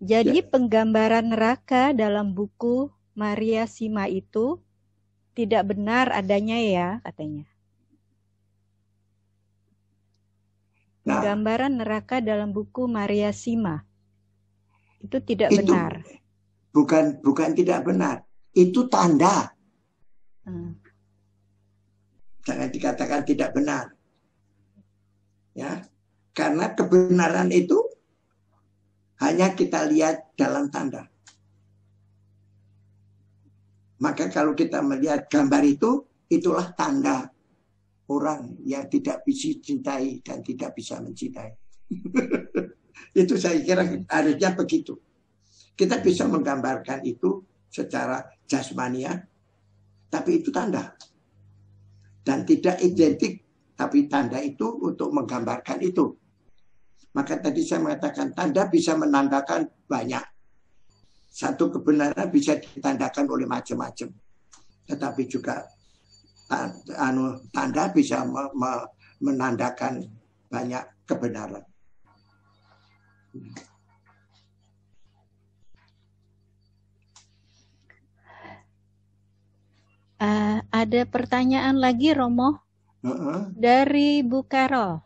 Jadi penggambaran neraka dalam buku Maria Sima itu tidak benar adanya ya, katanya. Penggambaran neraka dalam buku Maria Sima itu tidak benar. Bukan tidak benar. Itu tanda. Jangan dikatakan tidak benar. Ya. Karena kebenaran itu hanya kita lihat dalam tanda. Maka kalau kita melihat gambar itu, itulah tanda orang yang tidak bisa cintai dan tidak bisa mencintai. Itu saya kira harusnya begitu. Kita bisa menggambarkan itu secara jasmania, tapi itu tanda. Dan tidak identik, tapi tanda itu untuk menggambarkan itu. Maka tadi saya mengatakan tanda bisa menandakan banyak. Satu kebenaran bisa ditandakan oleh macam-macam. Tetapi juga tanda bisa menandakan banyak kebenaran. Ada pertanyaan lagi, Romo, dari Bu Carol.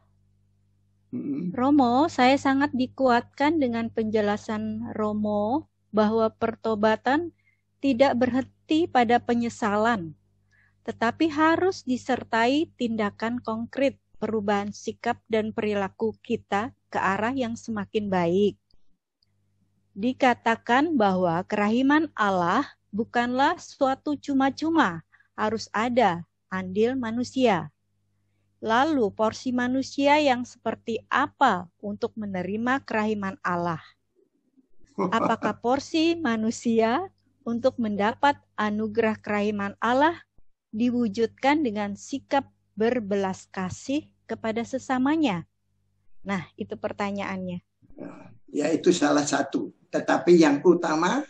Romo, saya sangat dikuatkan dengan penjelasan Romo bahwa pertobatan tidak berhenti pada penyesalan, tetapi harus disertai tindakan konkret perubahan sikap dan perilaku kita ke arah yang semakin baik. Dikatakan bahwa kerahiman Allah bukanlah suatu cuma-cuma, harus ada andil manusia. Lalu porsi manusia yang seperti apa untuk menerima kerahiman Allah? Apakah porsi manusia untuk mendapat anugerah kerahiman Allah diwujudkan dengan sikap berbelas kasih kepada sesamanya? Nah, itu pertanyaannya. Ya, itu salah satu. Tetapi yang utama,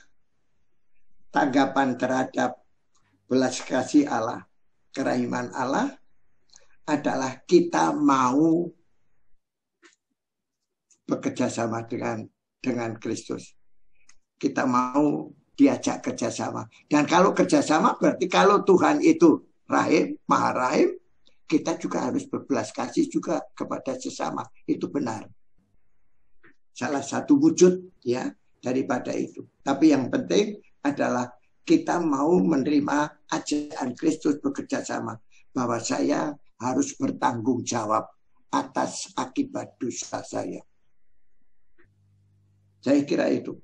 tanggapan terhadap belas kasih Allah, kerahiman Allah, adalah kita mau bekerja sama dengan Kristus. Kita mau diajak kerjasama. Dan kalau kerjasama berarti kalau Tuhan itu rahim, maha rahim, kita juga harus berbelas kasih juga kepada sesama. Itu benar. Salah satu wujud ya daripada itu. Tapi yang penting adalah kita mau menerima ajaran Kristus bekerja sama. Bahwa saya harus bertanggung jawab atas akibat dosa saya. Saya kira itu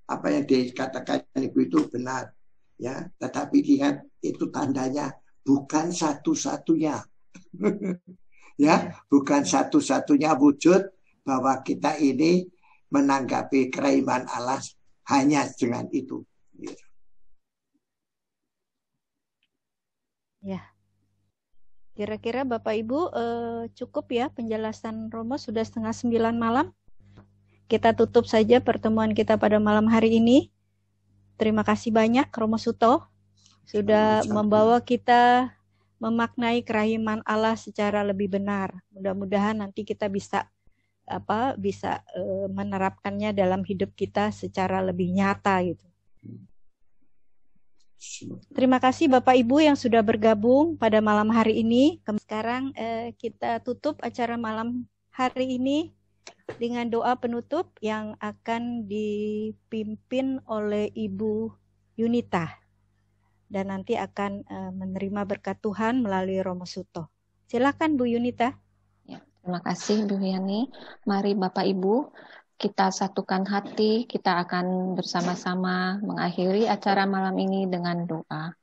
apa yang dikatakan Ibu itu benar. Ya, tetapi ingat itu tandanya bukan satu-satunya. Ya, bukan satu-satunya wujud bahwa kita ini menanggapi kerahiman Allah hanya dengan itu. Ya, kira-kira Bapak Ibu cukup ya penjelasan Romo, sudah 8:30 malam. Kita tutup saja pertemuan kita pada malam hari ini. Terima kasih banyak Romo Suto sudah membawa kita memaknai kerahiman Allah secara lebih benar. Mudah-mudahan nanti kita bisa menerapkannya dalam hidup kita secara lebih nyata gitu. Terima kasih Bapak Ibu yang sudah bergabung pada malam hari ini. Sekarang kita tutup acara malam hari ini dengan doa penutup yang akan dipimpin oleh Ibu Yunita. Dan nanti akan menerima berkat Tuhan melalui Romo Suto. Silakan Bu Yunita. Ya, terima kasih Bu Yani. Mari Bapak Ibu, kita satukan hati, kita akan bersama-sama mengakhiri acara malam ini dengan doa.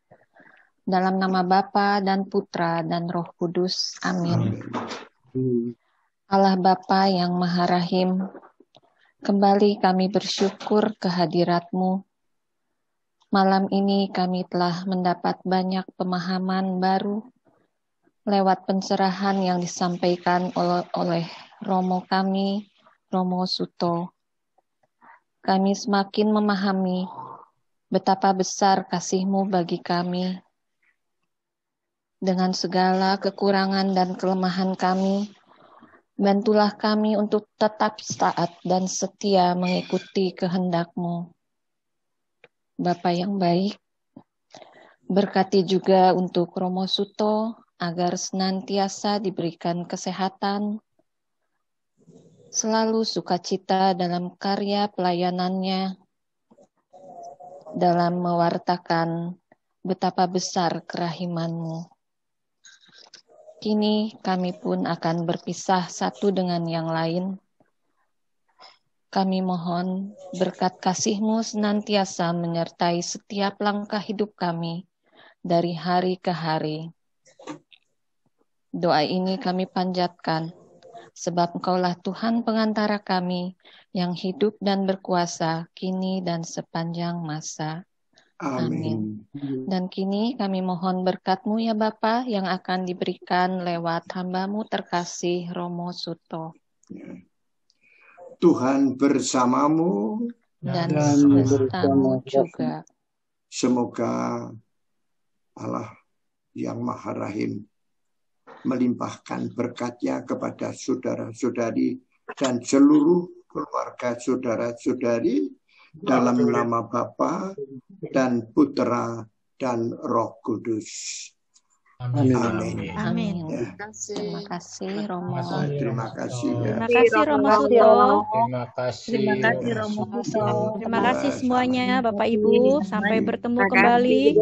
Dalam nama Bapa dan Putra dan Roh Kudus. Amin. Allah Bapa yang Maha Rahim, kembali kami bersyukur kehadirat-Mu. Malam ini kami telah mendapat banyak pemahaman baru lewat pencerahan yang disampaikan oleh Romo kami, Romo Suto. Kami semakin memahami betapa besar kasih-Mu bagi kami. Dengan segala kekurangan dan kelemahan kami, bantulah kami untuk tetap taat dan setia mengikuti kehendak-Mu. Bapa yang baik, berkati juga untuk Romo Suto agar senantiasa diberikan kesehatan, selalu sukacita dalam karya pelayanannya, dalam mewartakan betapa besar kerahiman-Mu. Kini kami pun akan berpisah satu dengan yang lain. Kami mohon berkat kasih-Mu senantiasa menyertai setiap langkah hidup kami dari hari ke hari. Doa ini kami panjatkan, sebab Engkaulah Tuhan pengantara kami yang hidup dan berkuasa kini dan sepanjang masa. Amin. Dan kini kami mohon berkat-Mu ya Bapa yang akan diberikan lewat hamba-Mu terkasih Romo Suto. Tuhan bersamamu dan besertamu juga. Semoga Allah yang Maha Rahim melimpahkan berkat-Nya kepada saudara-saudari dan seluruh keluarga saudara-saudari dalam nama Bapa dan Putra dan Roh Kudus. Amin. Amin. Amin. Ya. Terima kasih Romo. Terima kasih. Terima kasih Romo Suto. Terima kasih. Terima kasih Romo Suto. Terima kasih semuanya Bapak Ibu. Sampai bertemu kembali.